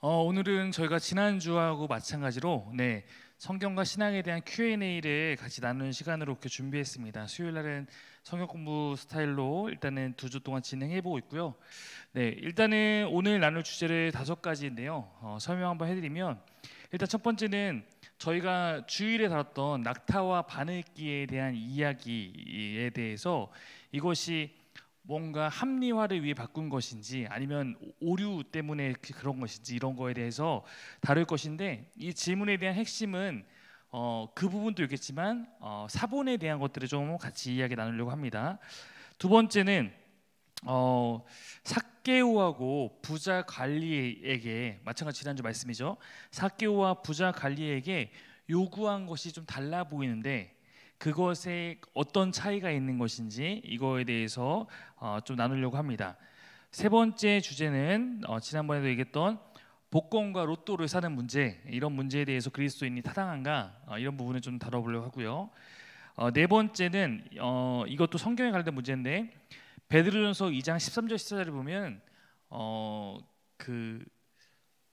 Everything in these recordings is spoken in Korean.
오늘은 저희가 지난주하고 마찬가지로 성경과 신앙에 대한 Q&A를 같이 나누는 시간으로 이렇게 준비했습니다. 수요일 날은 성경 공부 스타일로 일단은 2주 동안 진행해보고 있고요. 일단은 오늘 나눌 주제를 5가지인데요. 설명 한번 해드리면, 일단 첫 번째는 저희가 주일에 다뤘던 낙타와 바늘기에 대한 이야기에 대해서 이것이 뭔가 합리화를 위해 바꾼 것인지 아니면 오류 때문에 그런 것인지 이런 거에 대해서 다룰 것인데, 이 질문에 대한 핵심은 그 부분도 있겠지만 사본에 대한 것들을 좀 같이 이야기 나누려고 합니다. 두 번째는 삭개오하고 부자 관리에게, 마찬가지 지난주 말씀이죠. 삭개오와 부자 관리에게 요구한 것이 좀 달라 보이는데 그것에 어떤 차이가 있는 것인지 이거에 대해서 좀 나누려고 합니다. 세 번째 주제는 지난번에도 얘기했던 복권과 로또를 사는 문제, 이런 문제에 대해서 그리스도인이 타당한가, 이런 부분을 좀 다뤄보려고 하고요. 네 번째는 이것도 성경에 관련된 문제인데, 베드로전서 2장 13절 14절을 보면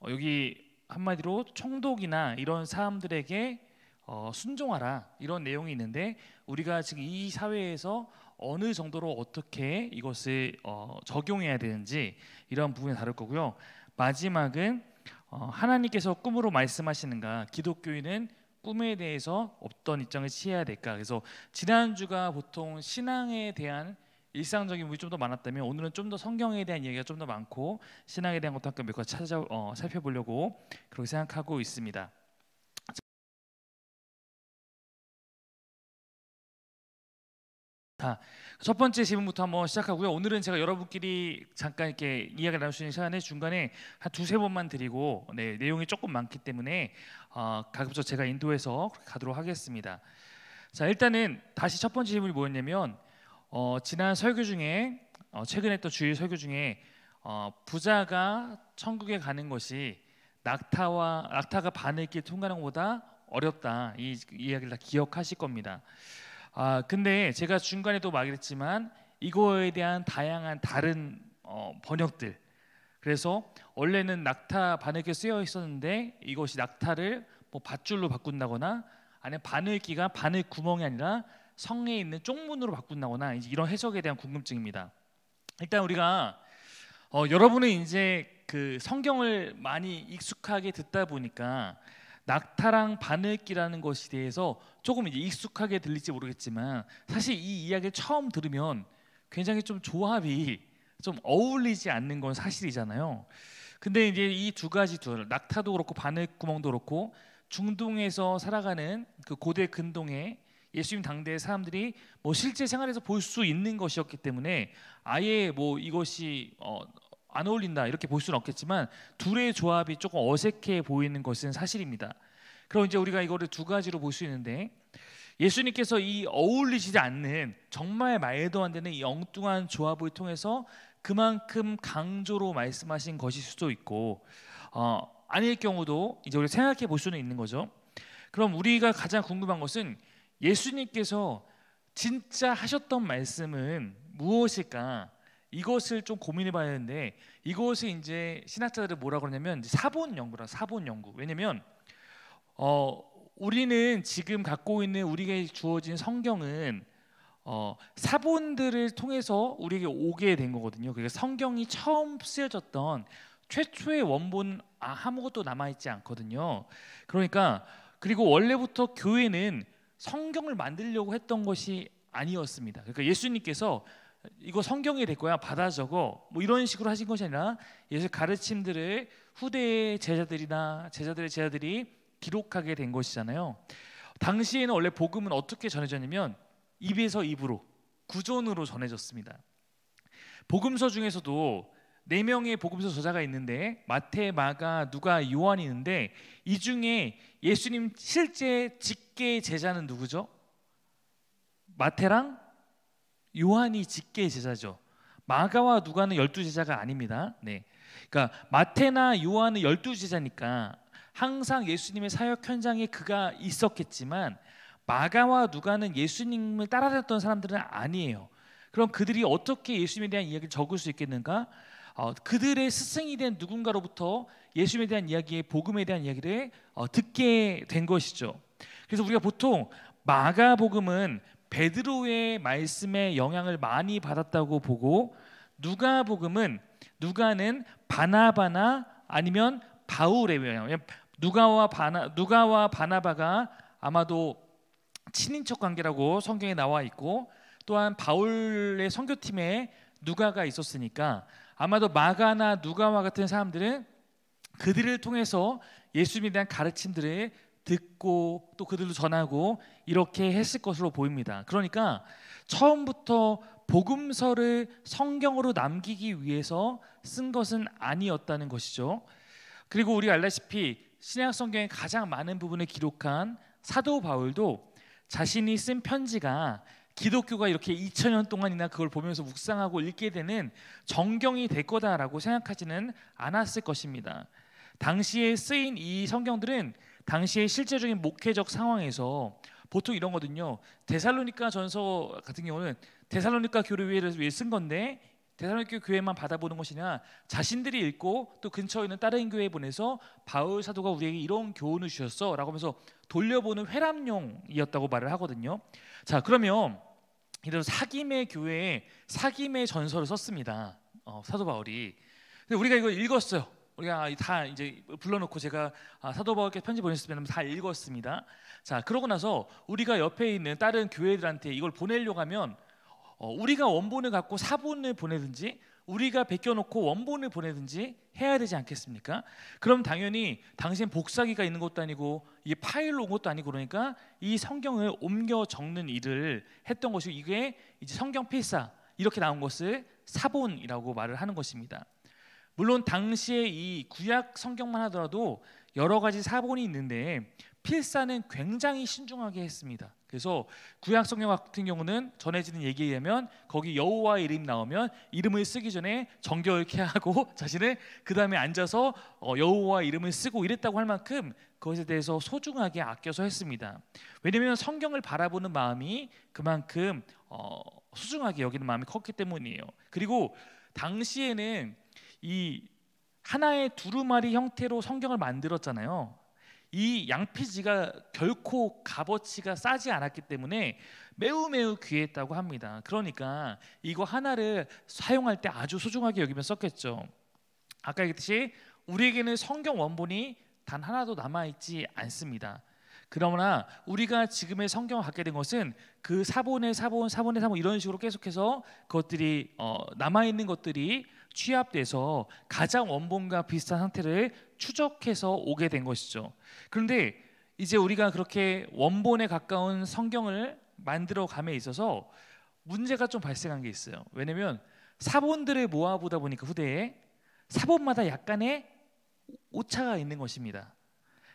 여기 한마디로 총독이나 이런 사람들에게 순종하라, 이런 내용이 있는데, 우리가 지금 이 사회에서 어느 정도로 어떻게 이것을 적용해야 되는지 이런 부분을 다룰 거고요. 마지막은 하나님께서 꿈으로 말씀하시는가, 기독교인은 꿈에 대해서 어떤 입장을 취해야 될까. 그래서 지난주가 보통 신앙에 대한 일상적인 부분이 좀 더 많았다면, 오늘은 좀 더 성경에 대한 얘기가 좀 더 많고 신앙에 대한 것도 한번 몇 가지 살펴보려고 그렇게 생각하고 있습니다. 첫 번째 질문부터 한번 시작하고요. 오늘은 제가 여러분끼리 잠깐 이렇게 이야기 나눌 수 있는 시간에 중간에 한 두세 번만 드리고, 내용이 조금 많기 때문에 가급적 제가 인도해서 가도록 하겠습니다. 자, 일단은 다시 첫 번째 질문이 뭐였냐면, 지난 설교 중에 최근에 또 주일 설교 중에 부자가 천국에 가는 것이 낙타가 바늘길 통과하는 것보다 어렵다, 이 이야기를 다 기억하실 겁니다. 근데 제가 중간에도 말했지만 이거에 대한 다양한 다른 번역들, 그래서 원래는 낙타 바늘길 쓰여 있었는데 이것이 낙타를 뭐 밧줄로 바꾼다거나, 아니면 바늘기가 바늘 구멍이 아니라 성에 있는 쪽문으로 바꾼다거나, 이제 이런 해석에 대한 궁금증입니다. 일단 우리가 여러분은 이제 그 성경을 많이 익숙하게 듣다 보니까 낙타랑 바늘기라는 것에 대해서 조금 이제 익숙하게 들릴지 모르겠지만, 사실 이 이야기를 처음 들으면 굉장히 좀 조합이 좀 어울리지 않는 건 사실이잖아요. 근데 이제 이 두 가지 낙타도 그렇고 바늘구멍도 그렇고, 중동에서 살아가는 그 고대 근동에 예수님 당대의 사람들이 뭐 실제 생활에서 볼 수 있는 것이었기 때문에 아예 뭐 이것이 안 어울린다 이렇게 볼 수는 없겠지만, 둘의 조합이 조금 어색해 보이는 것은 사실입니다. 그럼 이제 우리가 이거를 두 가지로 볼 수 있는데, 예수님께서 이 어울리지 않는 정말 말도 안 되는 이 엉뚱한 조합을 통해서 그만큼 강조로 말씀하신 것일 수도 있고, 아닐 경우도 이제 우리가 생각해 볼 수는 있는 거죠. 그럼 우리가 가장 궁금한 것은 예수님께서 진짜 하셨던 말씀은 무엇일까? 이것을 좀 고민해 봐야 하는데, 이것을 이제 신학자들은 뭐라 그러냐면 이제 사본 연구라, 사본 연구. 왜냐면 우리는 지금 갖고 있는 우리에게 주어진 성경은 사본들을 통해서 우리에게 오게 된 거거든요. 그러니까 성경이 처음 쓰여졌던 최초의 원본은 아무것도 남아있지 않거든요. 그러니까, 그리고 원래부터 교회는 성경을 만들려고 했던 것이 아니었습니다. 그러니까 예수님께서 이거 성경이 될 거야, 받아 적어, 뭐 이런 식으로 하신 것이 아니라 예수 가르침들을 후대의 제자들이나 제자들의 제자들이 기록하게 된 것이잖아요. 당시에는 원래 복음은 어떻게 전해졌냐면 입에서 입으로, 구전으로 전해졌습니다. 복음서 중에서도 4명의 복음서 저자가 있는데, 마태, 마가, 누가, 요한이 있는데, 이 중에 예수님 실제 직계 제자는 누구죠? 마태랑 요한이 직계 제자죠. 마가와 누가는 12제자가 아닙니다. 그러니까 마태나 요한은 12제자니까 항상 예수님의 사역 현장에 그가 있었겠지만, 마가와 누가는 예수님을 따라다녔던 사람들은 아니에요. 그럼 그들이 어떻게 예수님에 대한 이야기를 적을 수 있겠는가? 그들의 스승이 된 누군가로부터 예수님에 대한 이야기의 복음에 대한 이야기를 듣게 된 것이죠. 그래서 우리가 보통 마가복음은 베드로의 말씀에 영향을 많이 받았다고 보고, 누가복음은 누가는 바나바나 아니면 바울의 영향. 누가와 바나바가 아마도 친인척 관계라고 성경에 나와 있고, 또한 바울의 선교팀에 누가가 있었으니까 아마도 마가나 누가와 같은 사람들은 그들을 통해서 예수님에 대한 가르침들을 듣고 또 그들도 전하고 이렇게 했을 것으로 보입니다. 그러니까 처음부터 복음서를 성경으로 남기기 위해서 쓴 것은 아니었다는 것이죠. 그리고 우리가 알다시피 신약 성경의 가장 많은 부분을 기록한 사도 바울도 자신이 쓴 편지가 기독교가 이렇게 2000년 동안이나 그걸 보면서 묵상하고 읽게 되는 정경이 될 거다라고 생각하지는 않았을 것입니다. 당시에 쓰인 이 성경들은 당시의 실제적인 목회적 상황에서 보통 이런 거든요. 데살로니가 전서 같은 경우는 데살로니가 교회를 위해 쓴 건데 데살로니가 교회만 받아보는 것이냐, 자신들이 읽고 또 근처에 있는 다른 교회에 보내서 바울 사도가 우리에게 이런 교훈을 주셨어 라고 하면서 돌려보는 회람용이었다고 말을 하거든요. 자, 그러면 이런 사김의 교회에 사김의 전서를 썼습니다. 사도 바울이. 근데 우리가 이거 읽었어요. 우리가 다 이제 불러놓고 제가 사도 바울께 편지 보냈으면 다 읽었습니다. 자, 그러고 나서 우리가 옆에 있는 다른 교회들한테 이걸 보내려고 하면 우리가 원본을 갖고 사본을 보내든지 우리가 베껴놓고 원본을 보내든지 해야 되지 않겠습니까? 그럼 당연히 당신 복사기가 있는 것도 아니고 이게 파일로 온 것도 아니고, 그러니까 이 성경을 옮겨 적는 일을 했던 것이, 이게 이제 성경 필사 이렇게 나온 것을 사본이라고 말을 하는 것입니다. 물론 당시에 이 구약 성경만 하더라도 여러 가지 사본이 있는데 필사는 굉장히 신중하게 했습니다. 그래서 구약 성경 같은 경우는 전해지는 얘기에 의하면 거기 여호와의 이름 나오면 이름을 쓰기 전에 정결케 하고 자신을 그 다음에 앉아서 여호와의 이름을 쓰고 이랬다고 할 만큼 그것에 대해서 소중하게 아껴서 했습니다. 왜냐하면 성경을 바라보는 마음이 그만큼 소중하게 여기는 마음이 컸기 때문이에요. 그리고 당시에는 이 하나의 두루마리 형태로 성경을 만들었잖아요. 이 양피지가 결코 값어치가 싸지 않았기 때문에 매우 귀했다고 합니다. 그러니까 이거 하나를 사용할 때 아주 소중하게 여기면 썼겠죠. 아까 얘기했듯이 우리에게는 성경 원본이 단 하나도 남아있지 않습니다. 그러나 우리가 지금의 성경을 갖게 된 것은 그 사본의 사본 이런 식으로 계속해서 그것들이 남아있는 것들이 취합돼서 가장 원본과 비슷한 상태를 추적해서 오게 된 것이죠. 그런데 이제 우리가 그렇게 원본에 가까운 성경을 만들어 감에 있어서 문제가 좀 발생한 게 있어요. 왜냐하면 사본들을 모아보다 보니까 후대에 사본마다 약간의 오차가 있는 것입니다.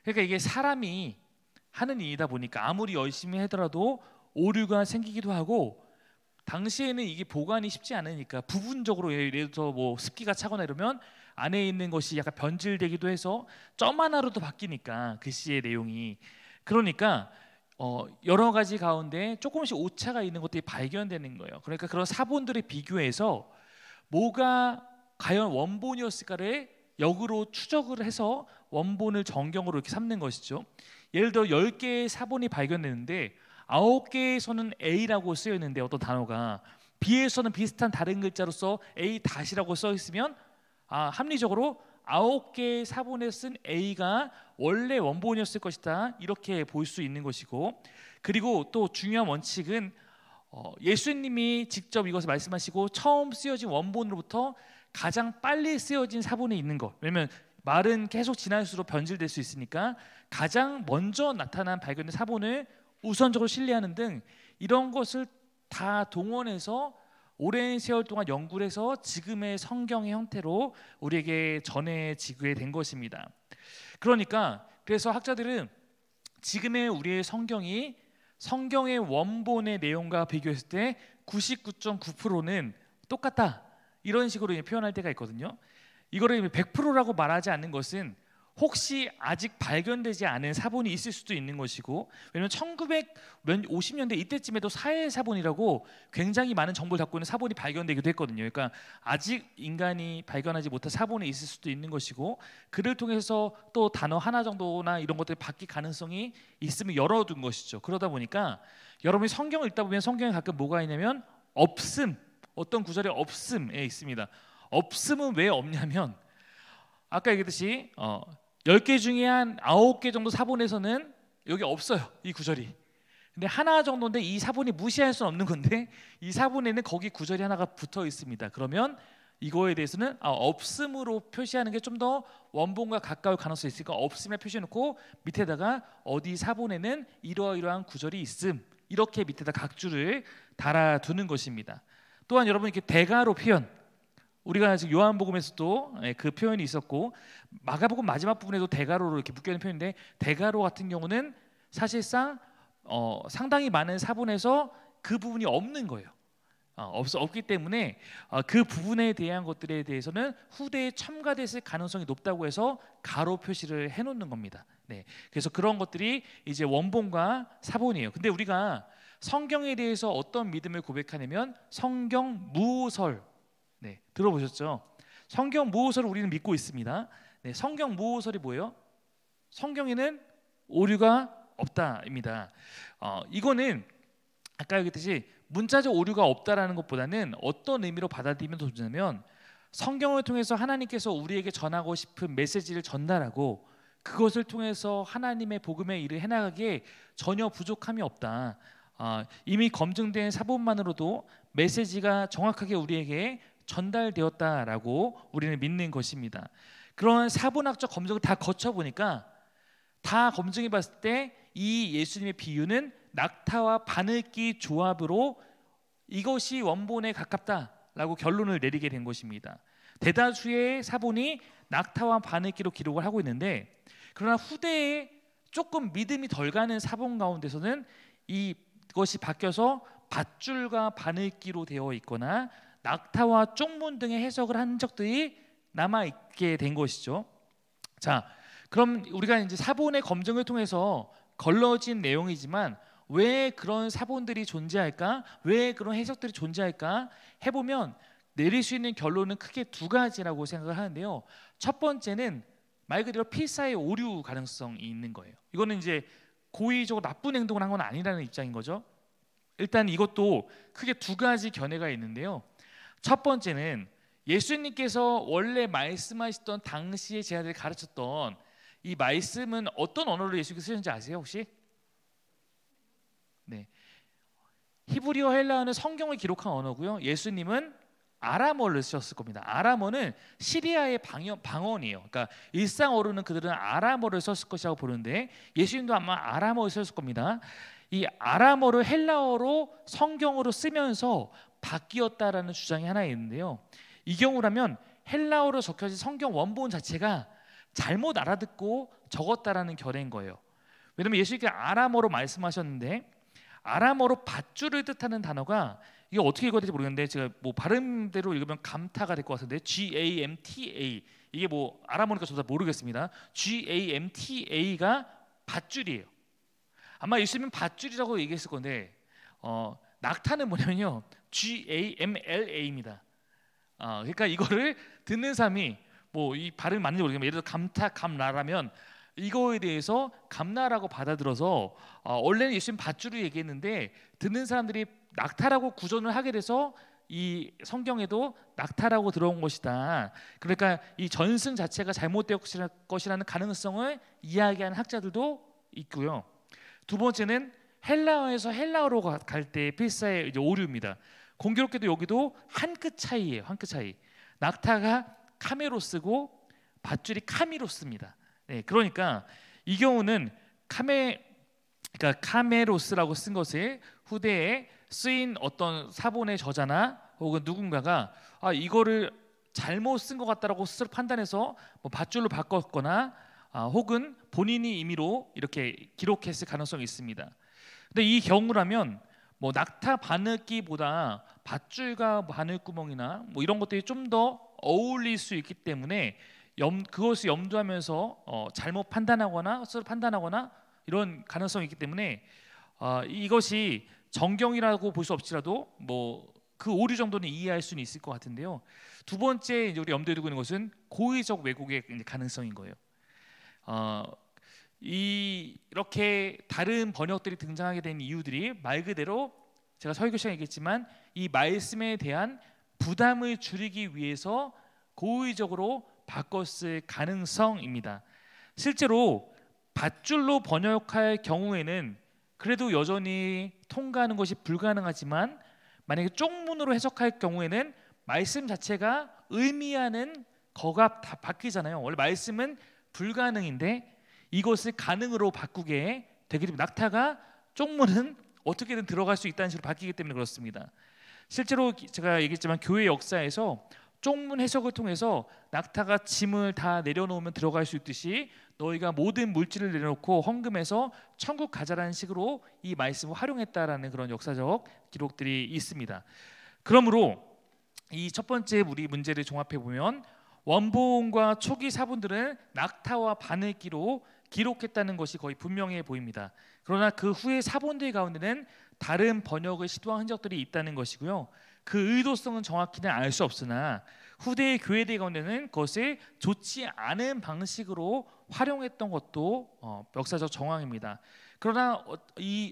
그러니까 이게 사람이 하는 일이다 보니까 아무리 열심히 하더라도 오류가 생기기도 하고, 당시에는 이게 보관이 쉽지 않으니까 부분적으로 예를 들어서 뭐 습기가 차거나 이러면 안에 있는 것이 약간 변질되기도 해서 점 하나로도 바뀌니까 글씨의 내용이, 그러니까 여러 가지 가운데 조금씩 오차가 있는 것들이 발견되는 거예요. 그러니까 그런 사본들을 비교해서 뭐가 과연 원본이었을까를 역으로 추적을 해서 원본을 정경으로 이렇게 삼는 것이죠. 예를 들어 10개의 사본이 발견되는데 9개에서는 A라고 쓰여 있는데 어떤 단어가 B에서는 비슷한 다른 글자로서 A-라고 써 있으면 합리적으로 9개의 사본에 쓴 A가 원래 원본이었을 것이다, 이렇게 볼 수 있는 것이고, 그리고 또 중요한 원칙은 예수님이 직접 이것을 말씀하시고 처음 쓰여진 원본으로부터 가장 빨리 쓰여진 사본에 있는 것, 왜냐면 말은 계속 지날수록 변질될 수 있으니까 가장 먼저 나타난 발견된 사본을 우선적으로 신뢰하는 등 이런 것을 다 동원해서 오랜 세월 동안 연구를 해서 지금의 성경의 형태로 우리에게 전해지게 된 것입니다. 그러니까 그래서 학자들은 지금의 우리의 성경이 성경의 원본의 내용과 비교했을 때 99.9%는 똑같다, 이런 식으로 표현할 때가 있거든요. 이거를 100%라고 말하지 않는 것은 혹시 아직 발견되지 않은 사본이 있을 수도 있는 것이고, 왜냐하면 1950년대 이때쯤에도 사해 사본이라고 굉장히 많은 정보를 갖고 있는 사본이 발견되기도 했거든요. 그러니까 아직 인간이 발견하지 못한 사본이 있을 수도 있는 것이고, 그를 통해서 또 단어 하나 정도나 이런 것들이 바뀔 가능성이 있으면 열어둔 것이죠. 그러다 보니까 여러분이 성경을 읽다 보면 성경에 가끔 뭐가 있냐면 없음, 어떤 구절이 없음에 있습니다. 없음은 왜 없냐면 아까 얘기했듯이 10개 중에 한 9개 정도 사본에서는 여기 없어요, 이 구절이. 근데 하나 정도인데 이 사본이 무시할 수는 없는 건데 이 사본에는 거기 구절이 하나가 붙어 있습니다. 그러면 이거에 대해서는 없음으로 표시하는 게 좀 더 원본과 가까울 가능성이 있으니까 없음에 표시해놓고 밑에다가 어디 사본에는 이러이러한 구절이 있음, 이렇게 밑에다 각주를 달아두는 것입니다. 또한 여러분 이렇게 대가로 표현, 우리가 지금 요한복음에서도 그 표현이 있었고 마가복음 마지막 부분에도 대가로로 이렇게 묶여있는 표현인데, 대가로 같은 경우는 사실상 상당히 많은 사본에서 그 부분이 없는 거예요. 없기 때문에 그 부분에 대한 것들에 대해서는 후대에 첨가됐을 가능성이 높다고 해서 가로 표시를 해놓는 겁니다. 네, 그래서 그런 것들이 이제 원본과 사본이에요. 근데 우리가 성경에 대해서 어떤 믿음을 고백하냐면 성경 무오설, 네, 들어보셨죠? 성경 무오설을 우리는 믿고 있습니다. 네, 성경 무오설이 뭐예요? 성경에는 오류가 없다입니다. 이거는 아까 얘기했듯이 문자적 오류가 없다라는 것보다는 어떤 의미로 받아들이면 좋냐면 성경을 통해서 하나님께서 우리에게 전하고 싶은 메시지를 전달하고 그것을 통해서 하나님의 복음의 일을 해나가기에 전혀 부족함이 없다. 이미 검증된 사본만으로도 메시지가 정확하게 우리에게 전달되었다라고 우리는 믿는 것입니다. 그런 사본학적 검증을 다 거쳐보니까 다 검증해봤을 때 이 예수님의 비유는 낙타와 바늘기 조합으로 이것이 원본에 가깝다라고 결론을 내리게 된 것입니다. 대다수의 사본이 낙타와 바늘기로 기록을 하고 있는데, 그러나 후대에 조금 믿음이 덜 가는 사본 가운데서는 이것이 바뀌어서 밧줄과 바늘기로 되어 있거나 낙타와 쪽문 등의 해석을 한 적들이 남아 있게 된 것이죠. 자, 그럼 우리가 이제 사본의 검증을 통해서 걸러진 내용이지만 왜 그런 사본들이 존재할까? 왜 그런 해석들이 존재할까? 해보면 내릴 수 있는 결론은 크게 두 가지라고 생각을 하는데요. 첫 번째는 말 그대로 필사의 오류 가능성이 있는 거예요. 이거는 이제 고의적으로 나쁜 행동을 한 건 아니라는 입장인 거죠. 일단 이것도 크게 두 가지 견해가 있는데요. 첫 번째는 예수님께서 원래 말씀하시던 당시에 제자들을 가르쳤던 이 말씀은 어떤 언어로 예수님께서 쓰셨는지 아세요 혹시? 네, 히브리어 헬라어는 성경을 기록한 언어고요. 예수님은 아람어를 쓰셨을 겁니다. 아람어는 시리아의 방언이에요. 그러니까 일상어로는 그들은 아람어를 썼을 것이라고 보는데 예수님도 아마 아람어를 썼을 겁니다. 이 아람어를 헬라어로 성경으로 쓰면서 바뀌었다라는 주장이 하나 있는데요. 이 경우라면 헬라어로 적혀진 성경 원본 자체가 잘못 알아듣고 적었다라는 결의인 거예요. 왜냐하면 예수님께서 아람어로 말씀하셨는데 아람어로 밧줄을 뜻하는 단어가 이게 어떻게 읽어야 될지 모르겠는데 제가 뭐 발음대로 읽으면 감타가 될 것 같은데 GAMTA, 이게 뭐 아람어니까 저도 모르겠습니다. GAMTA가 밧줄이에요. 아마 예수님은 밧줄이라고 얘기했을 건데 낙타는 뭐냐면요 GAMLA입니다. 그러니까 이거를 듣는 사람이 뭐 이 발음이 맞는지 모르겠지만 예를 들어 감타 감라라면 이거에 대해서 감나라고 받아들여서 원래는 예수님 밧줄을 얘기했는데 듣는 사람들이 낙타라고 구전을 하게 돼서 이 성경에도 낙타라고 들어온 것이다. 그러니까 이 전승 자체가 잘못될 것이라는 가능성을 이야기하는 학자들도 있고요. 두 번째는 헬라어에서 헬라어로 갈 때 필사의 이제 오류입니다. 공교롭게도 여기도 한 끗 차이예요. 한 끗 차이. 낙타가 카메로스고 밧줄이 카미로스입니다. 네, 그러니까 이 경우는 그러니까 카메로스라고 쓴 것을 후대에 쓰인 어떤 사본의 저자나 혹은 누군가가 이거를 잘못 쓴 것 같다라고 스스로 판단해서 뭐 밧줄로 바꿨거나 혹은 본인이 임의로 이렇게 기록했을 가능성이 있습니다. 근데 이 경우라면 뭐 낙타 바늘기보다 밧줄과 바늘구멍이나 뭐 이런 것들이 좀 더 어울릴 수 있기 때문에 그것을 염두하면서 잘못 판단하거나 헛스러 판단하거나 이런 가능성이 있기 때문에 이것이 정경이라고 볼 수 없지라도 뭐 그 오류 정도는 이해할 수는 있을 것 같은데요. 두 번째 이제 우리 염두에 두고 있는 것은 고의적 왜곡의 가능성인 거예요. 이렇게 다른 번역들이 등장하게 된 이유들이 말 그대로 제가 설교 시간에 얘기했지만 이 말씀에 대한 부담을 줄이기 위해서 고의적으로 바꿨을 가능성입니다. 실제로 밧줄로 번역할 경우에는 그래도 여전히 통과하는 것이 불가능하지만 만약에 쪽문으로 해석할 경우에는 말씀 자체가 의미하는 거가 다 바뀌잖아요. 원래 말씀은 불가능인데 이것을 가능으로 바꾸게 되기 때문에 낙타가 쪽문은 어떻게든 들어갈 수 있다는 식으로 바뀌기 때문에 그렇습니다. 실제로 제가 얘기했지만 교회 역사에서 쪽문 해석을 통해서 낙타가 짐을 다 내려놓으면 들어갈 수 있듯이 너희가 모든 물질을 내려놓고 헌금해서 천국 가자라는 식으로 이 말씀을 활용했다라는 그런 역사적 기록들이 있습니다. 그러므로 이 첫 번째 우리 문제를 종합해 보면 원본과 초기 사본들은 낙타와 바늘기로 기록했다는 것이 거의 분명해 보입니다. 그러나 그 후에 사본들 가운데는 다른 번역을 시도한 흔적들이 있다는 것이고요. 그 의도성은 정확히는 알 수 없으나 후대의 교회들 가운데는 그것을 좋지 않은 방식으로 활용했던 것도 역사적 정황입니다. 그러나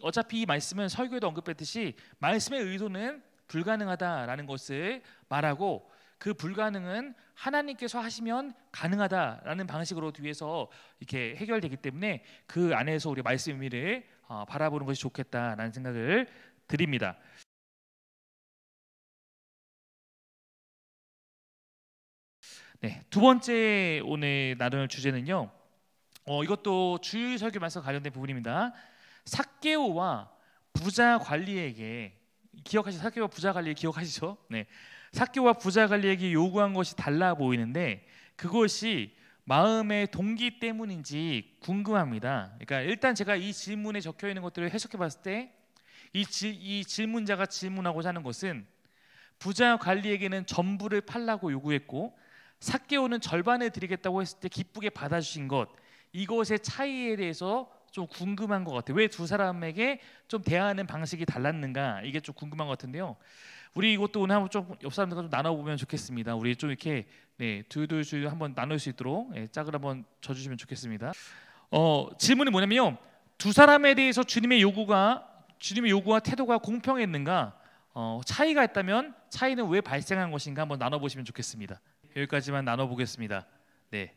어차피 이 말씀은 설교에도 언급했듯이 말씀의 의도는 불가능하다라는 것을 말하고 그 불가능은 하나님께서 하시면 가능하다라는 방식으로 뒤에서 이렇게 해결되기 때문에 그 안에서 우리 말씀 의미를 바라보는 것이 좋겠다라는 생각을 드립니다. 네, 두 번째 오늘 나눌 주제는요. 이것도 주일 설교 말씀 관련된 부분입니다. 삭개오와 부자 관리에게 기억하시죠? 삭개오와 부자 관리 기억하시죠? 네, 삭개오와 부자 관리에게 요구한 것이 달라 보이는데 그것이 마음의 동기 때문인지 궁금합니다. 그러니까 일단 제가 이 질문에 적혀 있는 것들을 해석해 봤을 때 이 질문자가 질문하고자 하는 것은 부자 관리에게는 전부를 팔라고 요구했고 삭개오는 절반을 드리겠다고 했을 때 기쁘게 받아주신 것, 이것의 차이에 대해서 좀 궁금한 것 같아요. 왜 두 사람에게 좀 대하는 방식이 달랐는가, 이게 좀 궁금한 것 같은데요. 우리 이것도 오늘 한번 좀 옆 사람들과 좀 나눠보면 좋겠습니다. 우리 좀 이렇게 둘 한번 나눌 수 있도록 짝을 한번 져주시면 좋겠습니다. 질문이 뭐냐면요, 두 사람에 대해서 주님의 요구와 태도가 공평했는가, 차이가 있다면 차이는 왜 발생한 것인가 한번 나눠보시면 좋겠습니다. 여기까지만 나눠보겠습니다. 네.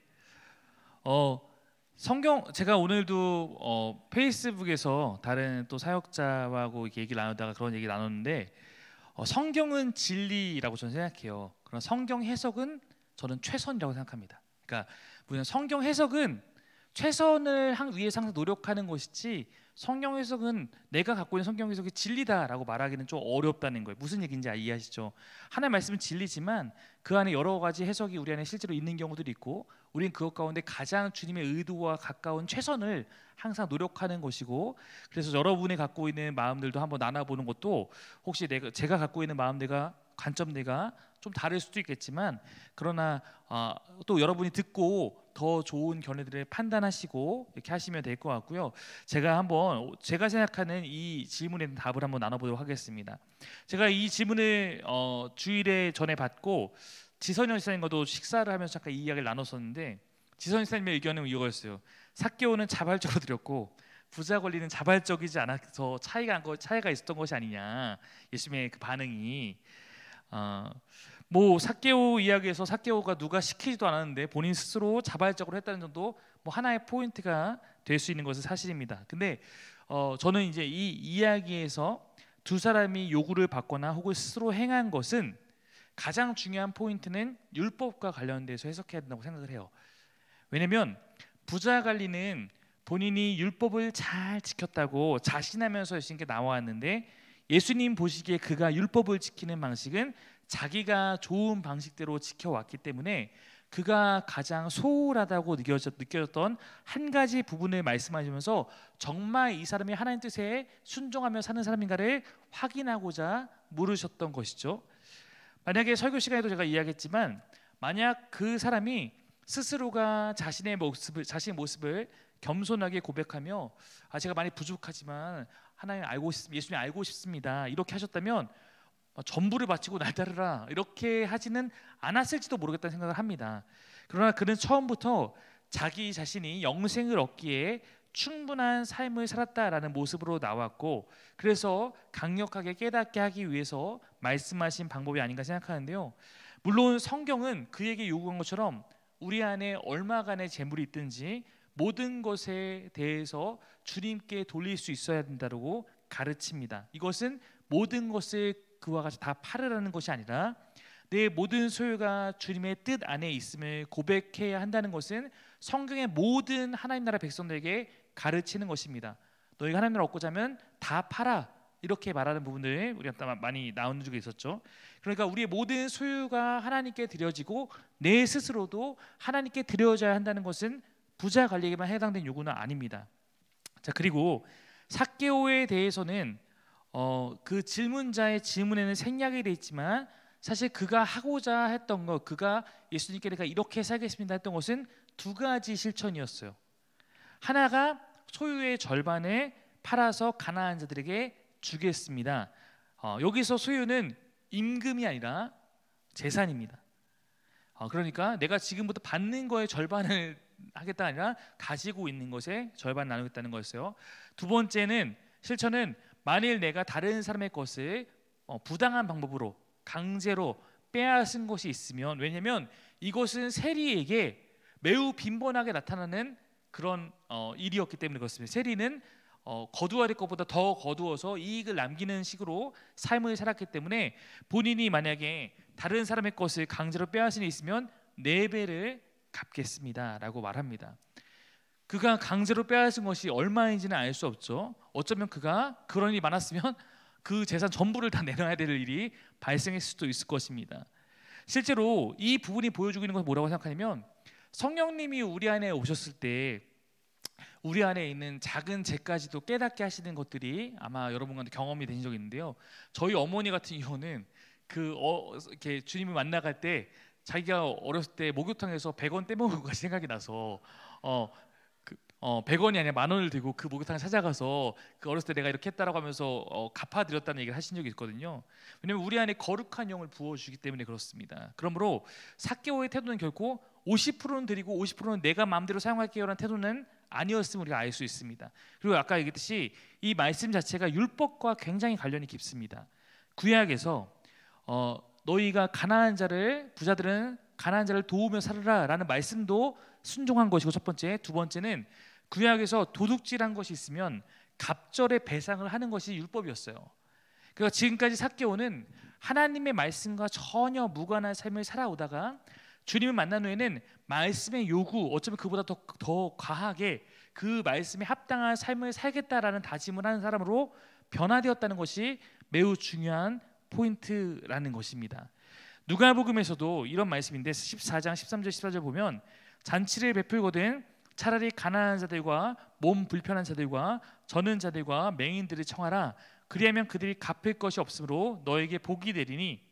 성경 제가 오늘도 페이스북에서 다른 또 사역자하고 이렇게 얘기를 나누다가 그런 얘기 나눴는데 성경은 진리라고 저는 생각해요. 그러나 성경 해석은 저는 최선이라고 생각합니다. 그러니까 뭐냐, 성경 해석은 최선을 위해서 항상 노력하는 것이지 성경 해석은 내가 갖고 있는 성경 해석이 진리다라고 말하기는 좀 어렵다는 거예요. 무슨 얘기인지 이해하시죠? 하나님의 말씀은 진리지만 그 안에 여러 가지 해석이 우리 안에 실제로 있는 경우들이 있고 우리는 그것 가운데 가장 주님의 의도와 가까운 최선을 항상 노력하는 것이고, 그래서 여러분이 갖고 있는 마음들도 한번 나눠보는 것도 혹시 제가 갖고 있는 마음들과 관점들과 좀 다를 수도 있겠지만 그러나 또 여러분이 듣고 더 좋은 견해들을 판단하시고 이렇게 하시면 될 것 같고요. 제가 생각하는 이 질문에 대한 답을 한번 나눠보도록 하겠습니다. 제가 이 질문을 주일에 전에 받고 지선영 지사님과도 식사를 하면서 잠깐 이 이야기를 나눴었는데 지선영 지사님의 의견은 이거였어요. 삭개오는 자발적으로 드렸고 부자 관리는 자발적이지 않아서 차이가 있었던 것이 아니냐, 예수님의 그 반응이. 뭐 삭개오 이야기에서 삭개오가 누가 시키지도 않았는데 본인 스스로 자발적으로 했다는 점도 뭐 하나의 포인트가 될 수 있는 것은 사실입니다. 근데 저는 이제 이 이야기에서 두 사람이 요구를 받거나 혹은 스스로 행한 것은 가장 중요한 포인트는 율법과 관련돼서 해석해야 된다고 생각을 해요. 왜냐하면 부자 관리는 본인이 율법을 잘 지켰다고 자신하면서 예수님께 나왔는데 예수님 보시기에 그가 율법을 지키는 방식은 자기가 좋은 방식대로 지켜왔기 때문에 그가 가장 소홀하다고 느껴졌던 한 가지 부분을 말씀하시면서 정말 이 사람이 하나님 뜻에 순종하며 사는 사람인가를 확인하고자 물으셨던 것이죠. 만약에 설교 시간에도 제가 이야기했지만 만약 그 사람이 스스로가 자신의 모습을 겸손하게 고백하며 제가 많이 부족하지만 하나님 알고 싶습니다. 예수님 알고 싶습니다. 이렇게 하셨다면 전부를 바치고 날 따르라 이렇게 하지는 않았을지도 모르겠다는 생각을 합니다. 그러나 그는 처음부터 자기 자신이 영생을 얻기에 충분한 삶을 살았다라는 모습으로 나왔고, 그래서 강력하게 깨닫게 하기 위해서 말씀하신 방법이 아닌가 생각하는데요. 물론 성경은 그에게 요구한 것처럼 우리 안에 얼마간의 재물이 있든지 모든 것에 대해서 주님께 돌릴 수 있어야 된다고 가르칩니다. 이것은 모든 것을 그와 같이 다 팔으라는 것이 아니라 내 모든 소유가 주님의 뜻 안에 있음을 고백해야 한다는 것은 성경의 모든 하나님 나라 백성들에게 가르치는 것입니다. 너희가 하나님 나라 얻고자 하면 다 팔아, 이렇게 말하는 부분들 우리가 많이 나오는 적이 있었죠. 그러니까 우리의 모든 소유가 하나님께 드려지고 내 스스로도 하나님께 드려져야 한다는 것은 부자 관리에게만 해당된 요구는 아닙니다. 자, 그리고 삭개오에 대해서는 그 질문자의 질문에는 생략이 되어 있지만 사실 그가 하고자 했던 것, 그가 예수님께 내가 이렇게 살겠습니다 했던 것은 두 가지 실천이었어요. 하나가 소유의 절반을 팔아서 가난한 자들에게 주겠습니다. 여기서 소유는 임금이 아니라 재산입니다. 그러니까 내가 지금부터 받는 거의 절반을 하겠다 아니라 가지고 있는 것에 절반 나누겠다는 거였어요. 두 번째는 실천은 만일 내가 다른 사람의 것을 부당한 방법으로 강제로 빼앗은 것이 있으면, 왜냐하면 이것은 세리에게 매우 빈번하게 나타나는 그런 일이었기 때문에 그렇습니다. 세리는 거두어야 될 것보다 더 거두어서 이익을 남기는 식으로 삶을 살았기 때문에 본인이 만약에 다른 사람의 것을 강제로 빼앗은 일이 있으면 4배를 갚겠습니다 라고 말합니다. 그가 강제로 빼앗은 것이 얼마인지는 알 수 없죠. 어쩌면 그가 그런 일이 많았으면 그 재산 전부를 다 내놔야 될 일이 발생했을 수도 있을 것입니다. 실제로 이 부분이 보여주고 있는 것은 뭐라고 생각하냐면, 성령님이 우리 안에 오셨을 때 우리 안에 있는 작은 죄까지도 깨닫게 하시는 것들이 아마 여러분과도 경험이 되신 적이 있는데요. 저희 어머니 같은 경우는 이렇게 주님을 만나갈 때 자기가 어렸을 때 목욕탕에서 100원 떼먹은 것이 생각이 나서 100원이 아니라 10,000원을 들고 그 목욕탕을 찾아가서 그 어렸을 때 내가 이렇게 했다라고 하면서 갚아드렸다는 얘기를 하신 적이 있거든요. 왜냐하면 우리 안에 거룩한 영을 부어주기 때문에 그렇습니다. 그러므로 삭개오의 태도는 결코 50%는 드리고 50%는 내가 마음대로 사용할게요라는 태도는 아니었음을 우리가 알 수 있습니다. 그리고 아까 얘기했듯이 이 말씀 자체가 율법과 굉장히 관련이 깊습니다. 구약에서 너희가 부자들은 가난한 자를 도우며 살아라라는 말씀도 순종한 것이고, 첫 번째. 두 번째는 구약에서 도둑질한 것이 있으면 갑절의 배상을 하는 것이 율법이었어요. 그러니까 지금까지 삭개오는 하나님의 말씀과 전혀 무관한 삶을 살아오다가 주님을 만난 후에는 말씀의 요구, 어쩌면 그보다 더 과하게 그 말씀에 합당한 삶을 살겠다라는 다짐을 하는 사람으로 변화되었다는 것이 매우 중요한 포인트라는 것입니다. 누가복음에서도 이런 말씀인데 14장 13절 14절 보면, 잔치를 베풀거든 차라리 가난한 자들과 몸 불편한 자들과 저는 자들과 맹인들을 청하라. 그리하면 그들이 갚을 것이 없으므로 너에게 복이 되리니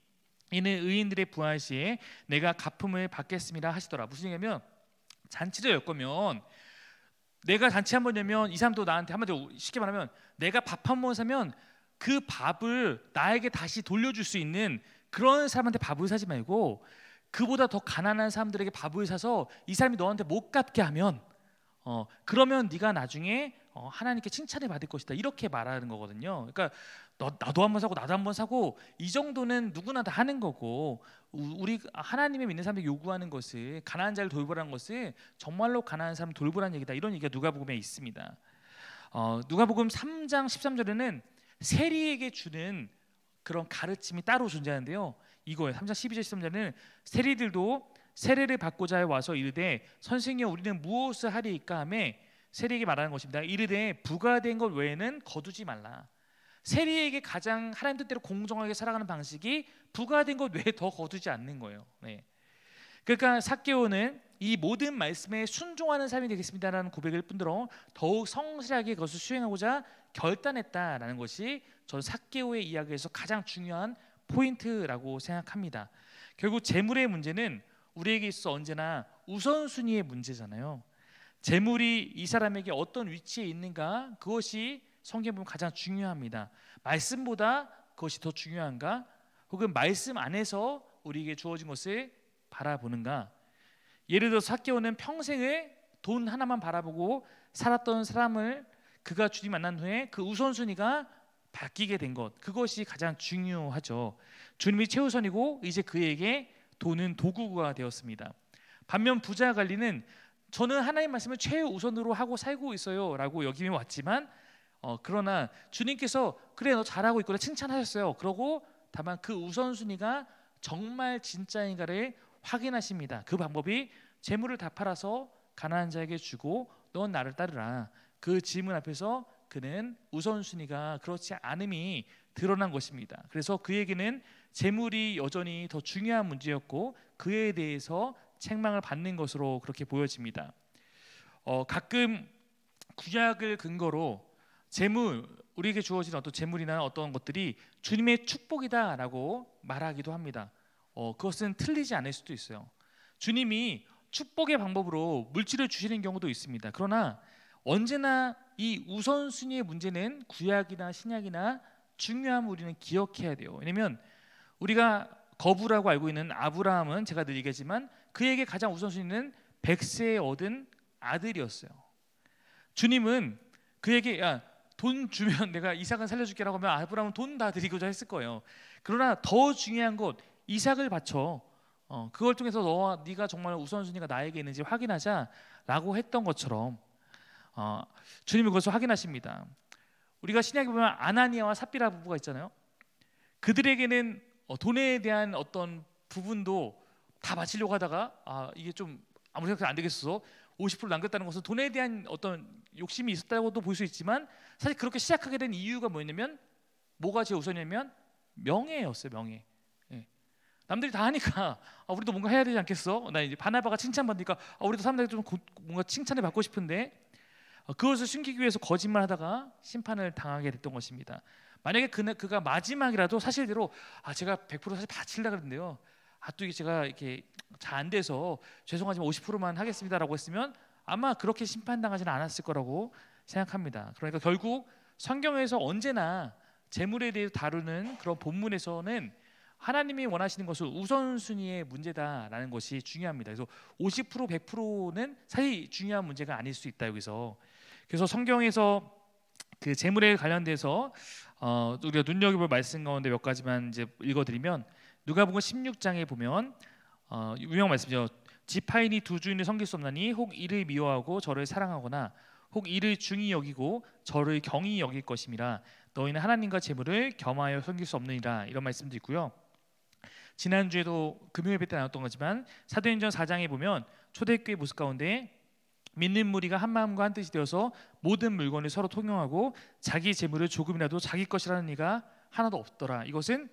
이는 의인들의 부활 시에 내가 갚음을 받겠습니다 하시더라. 무슨 얘기냐면, 잔치를 열 거면, 내가 잔치 한번 열면 이 사람도 나한테 한마디로 쉽게 말하면 내가 밥 한 번 사면 그 밥을 나에게 다시 돌려줄 수 있는 그런 사람한테 밥을 사지 말고 그보다 더 가난한 사람들에게 밥을 사서 이 사람이 너한테 못 갚게 하면 그러면 네가 나중에 하나님께 칭찬을 받을 것이다, 이렇게 말하는 거거든요. 그러니까 나도 한번 사고 나도 한번 사고 이 정도는 누구나 다 하는 거고, 우리 하나님의 믿는 사람들이 요구하는 것을, 가난한 자를 돌보라는 것을 정말로 가난한 사람 돌보라는 얘기다, 이런 얘기가 누가복음에 있습니다. 누가복음 3장 13절에는 세리에게 주는 그런 가르침이 따로 존재하는데요. 이거예요. 3장 12절 13절에는 세리들도 세례를 받고자 해 와서 이르되 선생님 우리는 무엇을 하리이까 하며 세리에게 말하는 것입니다. 이르되 부과된 것 외에는 거두지 말라. 세리에게 가장 하나님 뜻대로 공정하게 살아가는 방식이 부과된 것 외에 더 거두지 않는 거예요. 네. 그러니까 삭개오는 이 모든 말씀에 순종하는 삶이 되겠습니다라는 고백을 뿐더러 더욱 성실하게 그것을 수행하고자 결단했다라는 것이 저는 삭개오의 이야기에서 가장 중요한 포인트라고 생각합니다. 결국 재물의 문제는 우리에게 있어 언제나 우선순위의 문제잖아요. 재물이 이 사람에게 어떤 위치에 있는가, 그것이 성경 보면 가장 중요합니다. 말씀보다 그것이 더 중요한가? 혹은 말씀 안에서 우리에게 주어진 것을 바라보는가? 예를 들어 삭개오는 평생을 돈 하나만 바라보고 살았던 사람을 그가 주님 만난 후에 그 우선순위가 바뀌게 된 것, 그것이 가장 중요하죠. 주님이 최우선이고 이제 그에게 돈은 도구가 되었습니다. 반면 부자 관리는 저는 하나님 말씀을 최우선으로 하고 살고 있어요 라고 여김에 왔지만 그러나 주님께서 그래 너 잘하고 있구나 칭찬하셨어요. 그러고 다만 그 우선순위가 정말 진짜인가를 확인하십니다. 그 방법이 재물을 다 팔아서 가난한 자에게 주고 넌 나를 따르라. 그 질문 앞에서 그는 우선순위가 그렇지 않음이 드러난 것입니다. 그래서 그에게는 재물이 여전히 더 중요한 문제였고 그에 대해서 책망을 받는 것으로 그렇게 보여집니다. 가끔 구약을 근거로 재물, 우리에게 주어진 어떤 재물이나 어떤 것들이 주님의 축복이다라고 말하기도 합니다. 그것은 틀리지 않을 수도 있어요. 주님이 축복의 방법으로 물질을 주시는 경우도 있습니다. 그러나 언제나 이 우선순위의 문제는 구약이나 신약이나 중요함을 우리는 기억해야 돼요. 왜냐하면 우리가 거부라고 알고 있는 아브라함은 제가 늘 얘기하지만 그에게 가장 우선순위는 100세에 얻은 아들이었어요. 주님은 그에게 야, 돈 주면 내가 이삭은 살려줄게라고 하면 아브라함은 돈 다 드리고자 했을 거예요. 그러나 더 중요한 것 이삭을 바쳐 그걸 통해서 네가 정말 우선순위가 나에게 있는지 확인하자라고 했던 것처럼 주님이 그것을 확인하십니다. 우리가 신약에 보면 아나니아와 삽비라 부부가 있잖아요. 그들에게는 돈에 대한 어떤 부분도 다 바치려고 하다가 이게 좀 아무리 생각해도 안 되겠어 50% 남겼다는 것은 돈에 대한 어떤 욕심이 있었다고도 볼 수 있지만 사실 그렇게 시작하게 된 이유가 뭐였냐면 뭐가 제일 우선이냐면 명예였어요. 명예. 예. 남들이 다 하니까 우리도 뭔가 해야 되지 않겠어? 나 이제 바나바가 칭찬받으니까 우리도 사람들이 좀 뭔가 칭찬을 받고 싶은데 그것을 숨기기 위해서 거짓말하다가 심판을 당하게 됐던 것입니다. 만약에 그가 마지막이라도 사실대로 제가 100% 사실 바치려고 그랬는데요. 또 이게 제가 이렇게 잘 안 돼서 죄송하지만 50%만 하겠습니다라고 했으면 아마 그렇게 심판당하지는 않았을 거라고 생각합니다. 그러니까 결국 성경에서 언제나 재물에 대해 다루는 그런 본문에서는 하나님이 원하시는 것은 우선순위의 문제다라는 것이 중요합니다. 그래서 50% 100%는 사실 중요한 문제가 아닐 수 있다 여기서. 그래서 성경에서 그 재물에 관련돼서 우리가 눈여겨볼 말씀 가운데 몇 가지만 이제 읽어드리면 누가복음 16장에 보면 유명한 말씀이죠. 지파인이 두 주인을 섬길 수 없나니 혹 이를 미워하고 저를 사랑하거나 혹 이를 중히 여기고 저를 경히 여길 것임이라 너희는 하나님과 재물을 겸하여 섬길 수 없느니라 이런 말씀도 있고요. 지난주에도 금요일 때 나눴던 거지만 사도행전 4장에 보면 초대교회 모습 가운데 믿는 무리가 한 마음과 한 뜻이 되어서 모든 물건을 서로 통용하고 자기 재물을 조금이라도 자기 것이라는 이가 하나도 없더라. 이것은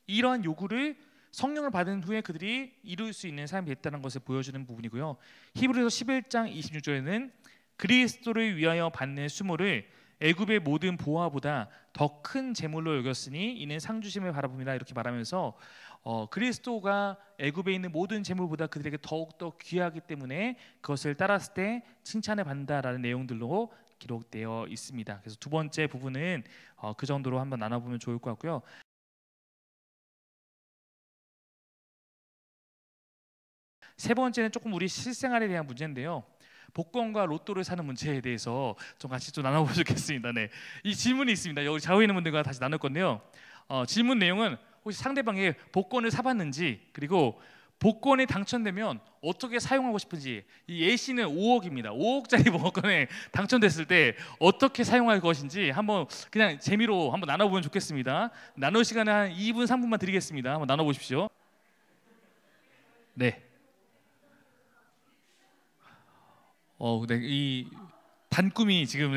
이러한 요구를 성령을 받은 후에 그들이 이룰 수 있는 삶이 됐다는 것을 보여주는 부분이고요. 히브리서 11장 26절에는 그리스도를 위하여 받는 수모를 애굽의 모든 보화보다 더 큰 재물로 여겼으니 이는 상주심을 바라봅니다. 이렇게 말하면서 그리스도가 애굽에 있는 모든 재물보다 그들에게 더욱더 귀하기 때문에 그것을 따랐을 때 칭찬을 받는다라는 내용들로 기록되어 있습니다. 그래서 두 번째 부분은 그 정도로 한번 나눠보면 좋을 것 같고요. 세 번째는 조금 우리 실생활에 대한 문제인데요. 복권과 로또를 사는 문제에 대해서 좀 같이 좀 나눠보겠습니다. 네, 이 질문이 있습니다. 여기 좌우에 있는 분들과 다시 나눌 건데요. 질문 내용은 혹시 상대방이 복권을 사봤는지 그리고 복권에 당첨되면 어떻게 사용하고 싶은지. 이 A씨는 5억입니다. 5억짜리 복권에 당첨됐을 때 어떻게 사용할 것인지 한번 그냥 재미로 한번 나눠보면 좋겠습니다. 나눌 시간은 한 2분 3분만 드리겠습니다. 한번 나눠보십시오. 네. 네, 이 단꿈이 지금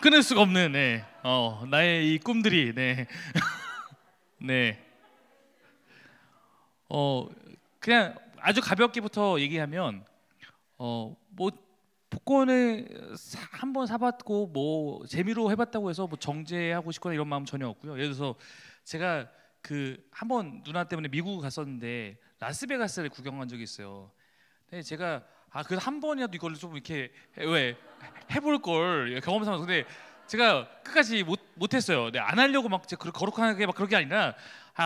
끊을 수가 없는 나의 이 꿈들이 네. 그냥 아주 가볍게부터 얘기하면 뭐 복권을 한번 사봤고 뭐 재미로 해봤다고 해서 뭐 정제하고 싶거나 이런 마음 전혀 없고요. 예를 들어서 제가 그 한번 누나 때문에 미국 갔었는데 라스베가스를 구경한 적이 있어요. 네, 제가 그래도 한 번이라도 이걸 좀 이렇게 왜 해볼 걸 경험 삼아서. 근데 제가 끝까지 못했어요. 네, 안 하려고 막 거룩하게 막 그런 게 아니라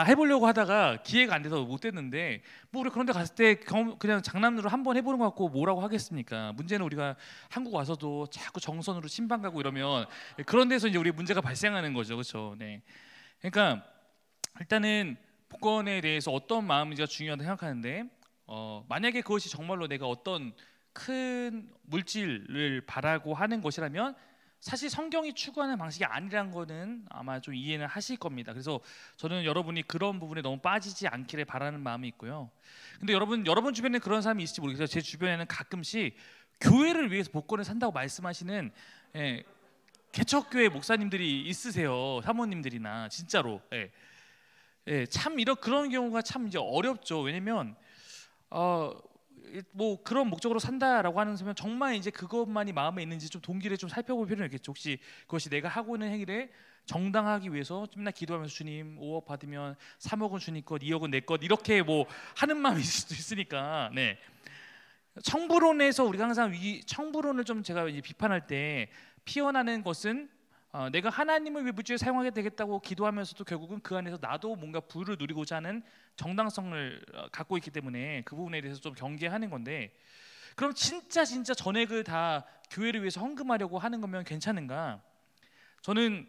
해보려고 하다가 기회가 안 돼서 못했는데, 뭐 우리 그런데 갔을 때 그냥 장난으로 한 번 해보는 것 같고 뭐라고 하겠습니까? 문제는 우리가 한국 와서도 자꾸 정선으로 신방 가고 이러면 그런 데서 이제 우리 문제가 발생하는 거죠, 그렇죠? 네. 그러니까 일단은 복권에 대해서 어떤 마음인지가 중요하다고 생각하는데, 만약에 그것이 정말로 내가 어떤 큰 물질을 바라고 하는 것이라면 사실 성경이 추구하는 방식이 아니라는 거는 아마 좀 이해는 하실 겁니다. 그래서 저는 여러분이 그런 부분에 너무 빠지지 않기를 바라는 마음이 있고요. 근데 여러분 주변에 그런 사람이 있을지 모르겠어요. 제 주변에는 가끔씩 교회를 위해서 복권을 산다고 말씀하시는 개척교회 목사님들이 있으세요. 사모님들이나 진짜로. 참 그런 경우가 참 이제 어렵죠. 왜냐면 뭐 그런 목적으로 산다라고 하는 사람은 정말 이제 그것만이 마음에 있는지 좀 동기를 좀 살펴볼 필요는 있겠죠. 혹시 그것이 내가 하고 있는 행위를 정당하기 위해서 맨날 기도하면서 주님 5억 받으면 3억은 주님 것, 2억은 내 것, 이렇게 뭐 하는 마음이 있을 수도 있으니까. 네. 청부론에서 우리가 항상 청부론을 좀 제가 이제 비판할 때 피어나는 것은 내가 하나님을 위해 물질을 사용하게 되겠다고 기도하면서도 결국은 그 안에서 나도 뭔가 부를 누리고자 하는 정당성을 갖고 있기 때문에 그 부분에 대해서 좀 경계하는 건데, 그럼 진짜 전액을 다 교회를 위해서 헌금하려고 하는 거면 괜찮은가? 저는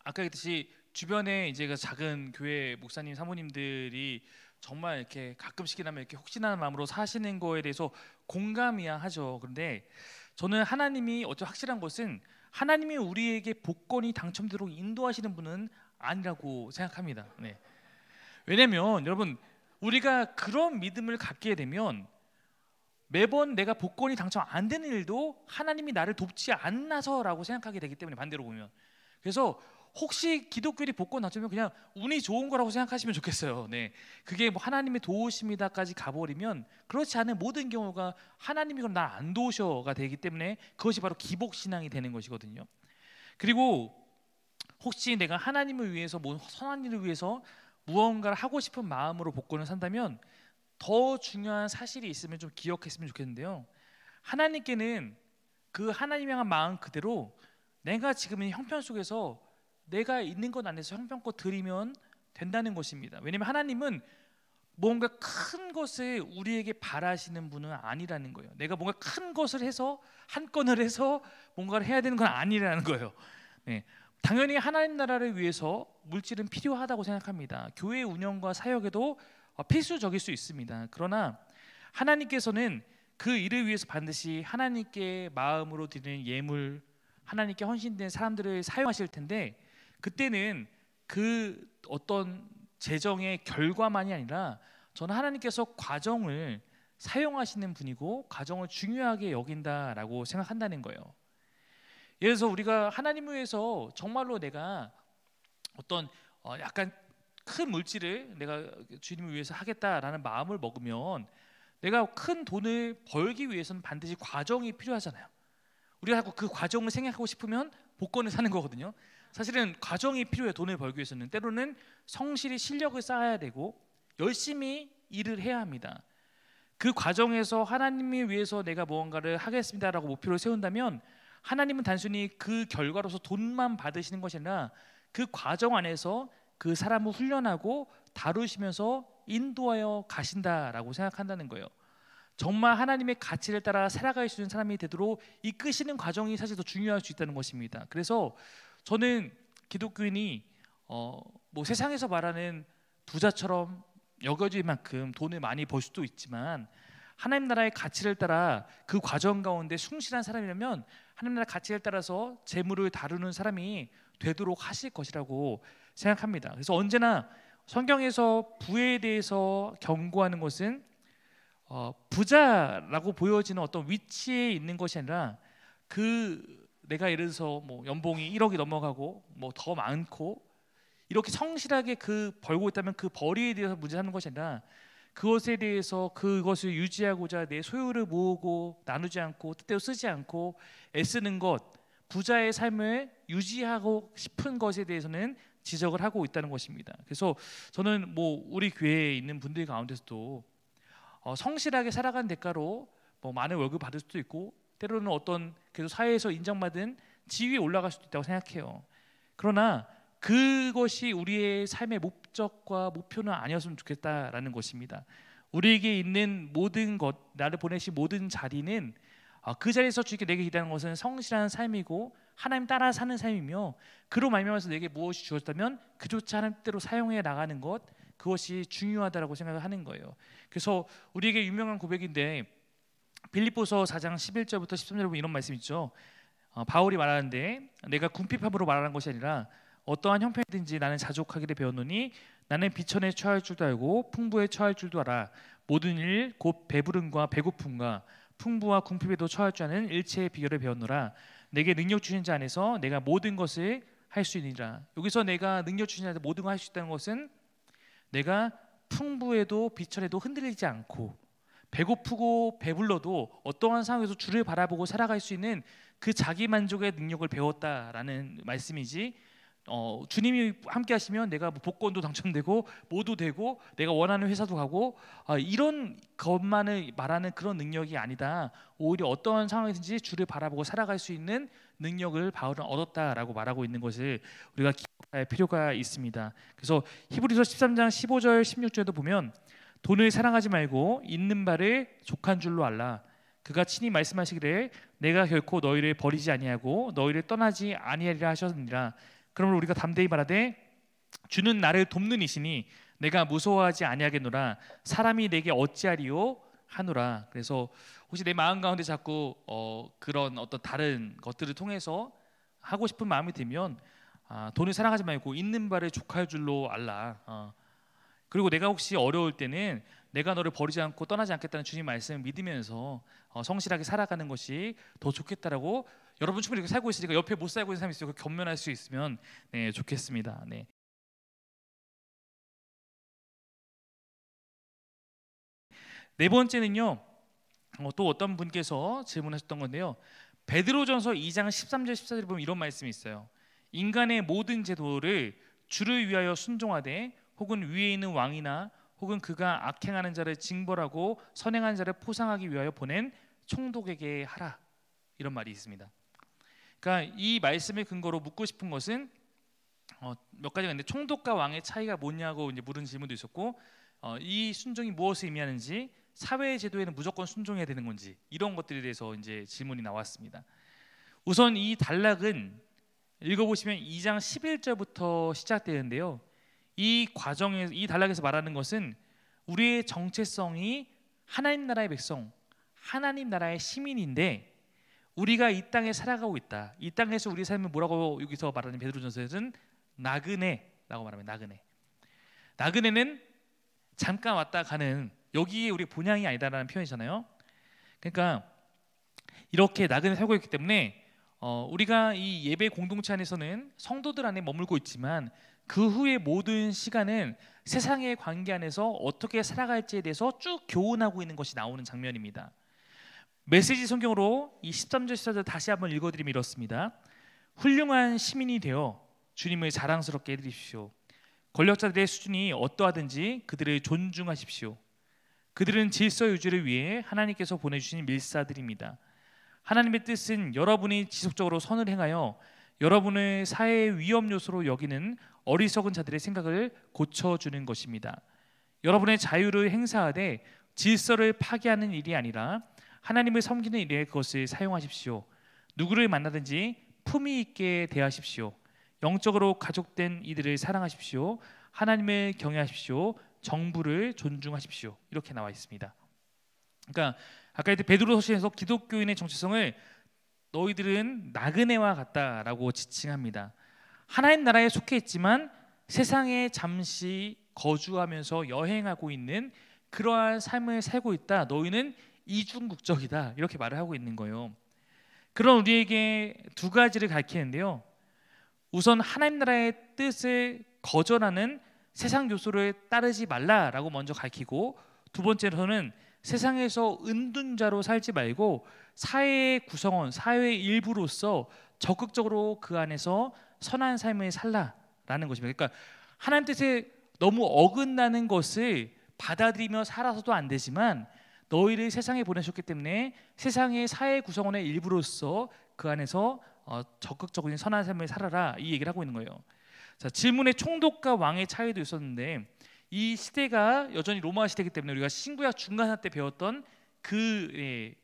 아까 얘기했듯이 주변에 이제 그 작은 교회 목사님 사모님들이 정말 이렇게 가끔씩이나마 이렇게 혹시나 하는 마음으로 사시는 거에 대해서 공감이야 하죠. 그런데 저는 하나님이 확실한 것은 하나님이 우리에게 복권이 당첨되도록 인도하시는 분은 아니라고 생각합니다. 네. 왜냐면 여러분, 우리가 그런 믿음을 갖게 되면 매번 내가 복권이 당첨 안 되는 일도 하나님이 나를 돕지 않나서라고 생각하게 되기 때문에, 반대로 보면. 그래서 혹시 기독교인이 복권 당첨이면 그냥 운이 좋은 거라고 생각하시면 좋겠어요. 네, 그게 뭐 하나님의 도우심이다까지 가버리면 그렇지 않은 모든 경우가 하나님이 그럼 날 안 도우셔가 되기 때문에 그것이 바로 기복신앙이 되는 것이거든요. 그리고 혹시 내가 하나님을 위해서 뭐 선한 일을 위해서 무언가를 하고 싶은 마음으로 복권을 산다면 더 중요한 사실이 있으면 좀 기억했으면 좋겠는데요. 하나님께는 그 하나님 향한 마음 그대로 내가 지금 이 형편 속에서 내가 있는 것 안에서 형편껏 드리면 된다는 것입니다. 왜냐하면 하나님은 뭔가 큰 것을 우리에게 바라시는 분은 아니라는 거예요. 내가 뭔가 큰 것을 해서 한 건을 해서 뭔가를 해야 되는 건 아니라는 거예요. 네. 당연히 하나님 나라를 위해서 물질은 필요하다고 생각합니다. 교회 운영과 사역에도 필수적일 수 있습니다. 그러나 하나님께서는 그 일을 위해서 반드시 하나님께 마음으로 드리는 예물, 하나님께 헌신된 사람들을 사용하실 텐데, 그때는 그 어떤 재정의 결과만이 아니라 저는 하나님께서 과정을 사용하시는 분이고 과정을 중요하게 여긴다라고 생각한다는 거예요. 예를 들어서 우리가 하나님을 위해서 정말로 내가 어떤 약간 큰 물질을 내가 주님을 위해서 하겠다라는 마음을 먹으면 내가 큰 돈을 벌기 위해서는 반드시 과정이 필요하잖아요. 우리가 자꾸 그 과정을 생각하고 싶으면 복권을 사는 거거든요. 사실은 과정이 필요해요. 돈을 벌기 위해서는 때로는 성실히 실력을 쌓아야 되고 열심히 일을 해야 합니다. 그 과정에서 하나님을 위해서 내가 무언가를 하겠습니다라고 목표를 세운다면 하나님은 단순히 그 결과로서 돈만 받으시는 것이 아니라 그 과정 안에서 그 사람을 훈련하고 다루시면서 인도하여 가신다라고 생각한다는 거예요. 정말 하나님의 가치를 따라 살아갈 수 있는 사람이 되도록 이끄시는 과정이 사실 더 중요할 수 있다는 것입니다. 그래서 저는 기독교인이 뭐 세상에서 말하는 부자처럼 여겨질 만큼 돈을 많이 벌 수도 있지만 하나님 나라의 가치를 따라 그 과정 가운데 충실한 사람이라면 하나님 나라의 가치를 따라서 재물을 다루는 사람이 되도록 하실 것이라고 생각합니다. 그래서 언제나 성경에서 부에 대해서 경고하는 것은 부자라고 보여지는 어떤 위치에 있는 것이 아니라 내가 예를 들어서 뭐 연봉이 1억이 넘어가고 뭐 더 많고 이렇게 성실하게 벌고 있다면 그 벌이에 대해서 문제 삼는 것이 아니라 그것에 대해서 그것을 유지하고자 내 소유를 모으고 나누지 않고 뜻대로 쓰지 않고 애쓰는 것, 부자의 삶을 유지하고 싶은 것에 대해서는 지적을 하고 있다는 것입니다. 그래서 저는 뭐 우리 교회에 있는 분들 가운데서도 성실하게 살아간 대가로 뭐 많은 월급 받을 수도 있고 때로는 어떤 그래도 사회에서 인정받은 지위에 올라갈 수도 있다고 생각해요. 그러나 그것이 우리의 삶의 목적과 목표는 아니었으면 좋겠다라는 것입니다. 우리에게 있는 모든 것, 나를 보내신 모든 자리는 그 자리에서 주님께 내게 기대하는 것은 성실한 삶이고 하나님 따라 사는 삶이며 그로 말미암아서 내게 무엇이 주어졌다면 그조차 하나님 뜻대로 사용해 나가는 것, 그것이 중요하다라고 생각을 하는 거예요. 그래서 우리에게 유명한 고백인데 빌립보서 4장 11절부터 13절 보면 이런 말씀 있죠. 바울이 말하는데 내가 궁핍함으로 말하는 것이 아니라 어떠한 형편이든지 나는 자족하기를 배웠노니 나는 비천에 처할 줄도 알고 풍부에 처할 줄도 알아. 모든 일 곧 배부름과 배고픔과 풍부와 궁핍에도 처할 줄 아는 일체의 비결을 배웠노라. 내게 능력 주신 자 안에서 내가 모든 것을 할 수 있느니라. 여기서 내가 능력 주신 자 안에서 모든 걸 할 수 있다는 것은 내가 풍부에도 비천에도 흔들리지 않고 배고프고 배불러도 어떠한 상황에서 주를 바라보고 살아갈 수 있는 그 자기 만족의 능력을 배웠다라는 말씀이지. 주님이 함께 하시면 내가 뭐 복권도 당첨되고 뭐도 되고 내가 원하는 회사도 가고 이런 것만을 말하는 그런 능력이 아니다. 오히려 어떠한 상황이든지 주를 바라보고 살아갈 수 있는 능력을 바울은 얻었다라고 말하고 있는 것을 우리가 기억할 필요가 있습니다. 그래서 히브리서 13장 15절 16절도 보면 돈을 사랑하지 말고 있는 바를 족한 줄로 알라. 그가 친히 말씀하시기를 내가 결코 너희를 버리지 아니하고 너희를 떠나지 아니하리라 하셨느니라. 그러므로 우리가 담대히 말하되 주는 나를 돕는 이시니 내가 무서워하지 아니하겠노라. 사람이 내게 어찌하리요 하노라. 그래서 혹시 내 마음 가운데 자꾸 그런 어떤 다른 것들을 통해서 하고 싶은 마음이 들면 돈을 사랑하지 말고 있는 바를 족할 줄로 알라. 그리고 내가 혹시 어려울 때는 내가 너를 버리지 않고 떠나지 않겠다는 주님 말씀을 믿으면서 성실하게 살아가는 것이 더 좋겠다라고. 여러분 충분히 이렇게 살고 있으니까 옆에 못 살고 있는 사람이 있어요. 겸면할 수 있으면 좋겠습니다. 네 번째는요. 또 어떤 분께서 질문하셨던 건데요. 베드로전서 2장 13절 14절에 보면 이런 말씀이 있어요. 인간의 모든 제도를 주를 위하여 순종하되 혹은 위에 있는 왕이나 혹은 그가 악행하는 자를 징벌하고 선행하는 자를 포상하기 위하여 보낸 총독에게 하라. 이런 말이 있습니다. 그러니까 이 말씀을 근거로 묻고 싶은 것은 몇 가지가 있는데 총독과 왕의 차이가 뭐냐고 이제 물은 질문도 있었고 이 순종이 무엇을 의미하는지 사회 제도에는 무조건 순종해야 되는 건지 이런 것들에 대해서 이제 질문이 나왔습니다. 우선 이 단락은 읽어보시면 2장 11절부터 시작되는데요. 이 과정에 이 단락에서 말하는 것은 우리의 정체성이 하나님 나라의 백성, 하나님 나라의 시민인데 우리가 이 땅에 살아가고 있다. 이 땅에서 우리 삶을 뭐라고 여기서 말하는 베드로전서에서는 나그네라고 말합니다. 나그네. 나그네는 잠깐 왔다 가는 여기에 우리 본향이 아니다라는 표현이잖아요. 그러니까 이렇게 나그네 살고 있기 때문에 우리가 이 예배 공동체 안에서는 성도들 안에 머물고 있지만 그 후의 모든 시간은 세상의 관계 안에서 어떻게 살아갈지에 대해서 쭉 교훈하고 있는 것이 나오는 장면입니다. 메시지 성경으로 이 13절 14절 다시 한번 읽어드리면 이렇습니다. 훌륭한 시민이 되어 주님을 자랑스럽게 해드리십시오. 권력자들의 수준이 어떠하든지 그들을 존중하십시오. 그들은 질서 유지를 위해 하나님께서 보내주신 밀사들입니다. 하나님의 뜻은 여러분이 지속적으로 선을 행하여 여러분의 사회의 위험 요소로 여기는 어리석은 자들의 생각을 고쳐주는 것입니다. 여러분의 자유를 행사하되 질서를 파괴하는 일이 아니라 하나님을 섬기는 일에 그것을 사용하십시오. 누구를 만나든지 품위 있게 대하십시오. 영적으로 가족된 이들을 사랑하십시오. 하나님을 경외하십시오. 정부를 존중하십시오. 이렇게 나와 있습니다. 그러니까 아까 베드로서신에서 기독교인의 정체성을 너희들은 나그네와 같다라고 지칭합니다. 하나님 나라에 속해 있지만 세상에 잠시 거주하면서 여행하고 있는 그러한 삶을 살고 있다. 너희는 이중국적이다. 이렇게 말을 하고 있는 거예요. 그런 우리에게 두 가지를 가르치는데요. 우선 하나님 나라의 뜻을 거절하는 세상 요소를 따르지 말라라고 먼저 가르치고, 두 번째로는 세상에서 은둔자로 살지 말고 사회의 구성원, 사회의 일부로서 적극적으로 그 안에서 선한 삶을 살라라는 것입니다. 그러니까 하나님 뜻에 너무 어긋나는 것을 받아들이며 살아서도 안 되지만 너희를 세상에 보내셨기 때문에 세상의 사회 구성원의 일부로서 그 안에서 적극적인 선한 삶을 살아라, 이 얘기를 하고 있는 거예요. 자, 질문에 총독과 왕의 차이도 있었는데 이 시대가 여전히 로마 시대이기 때문에 우리가 신구약 중간사 때 배웠던 그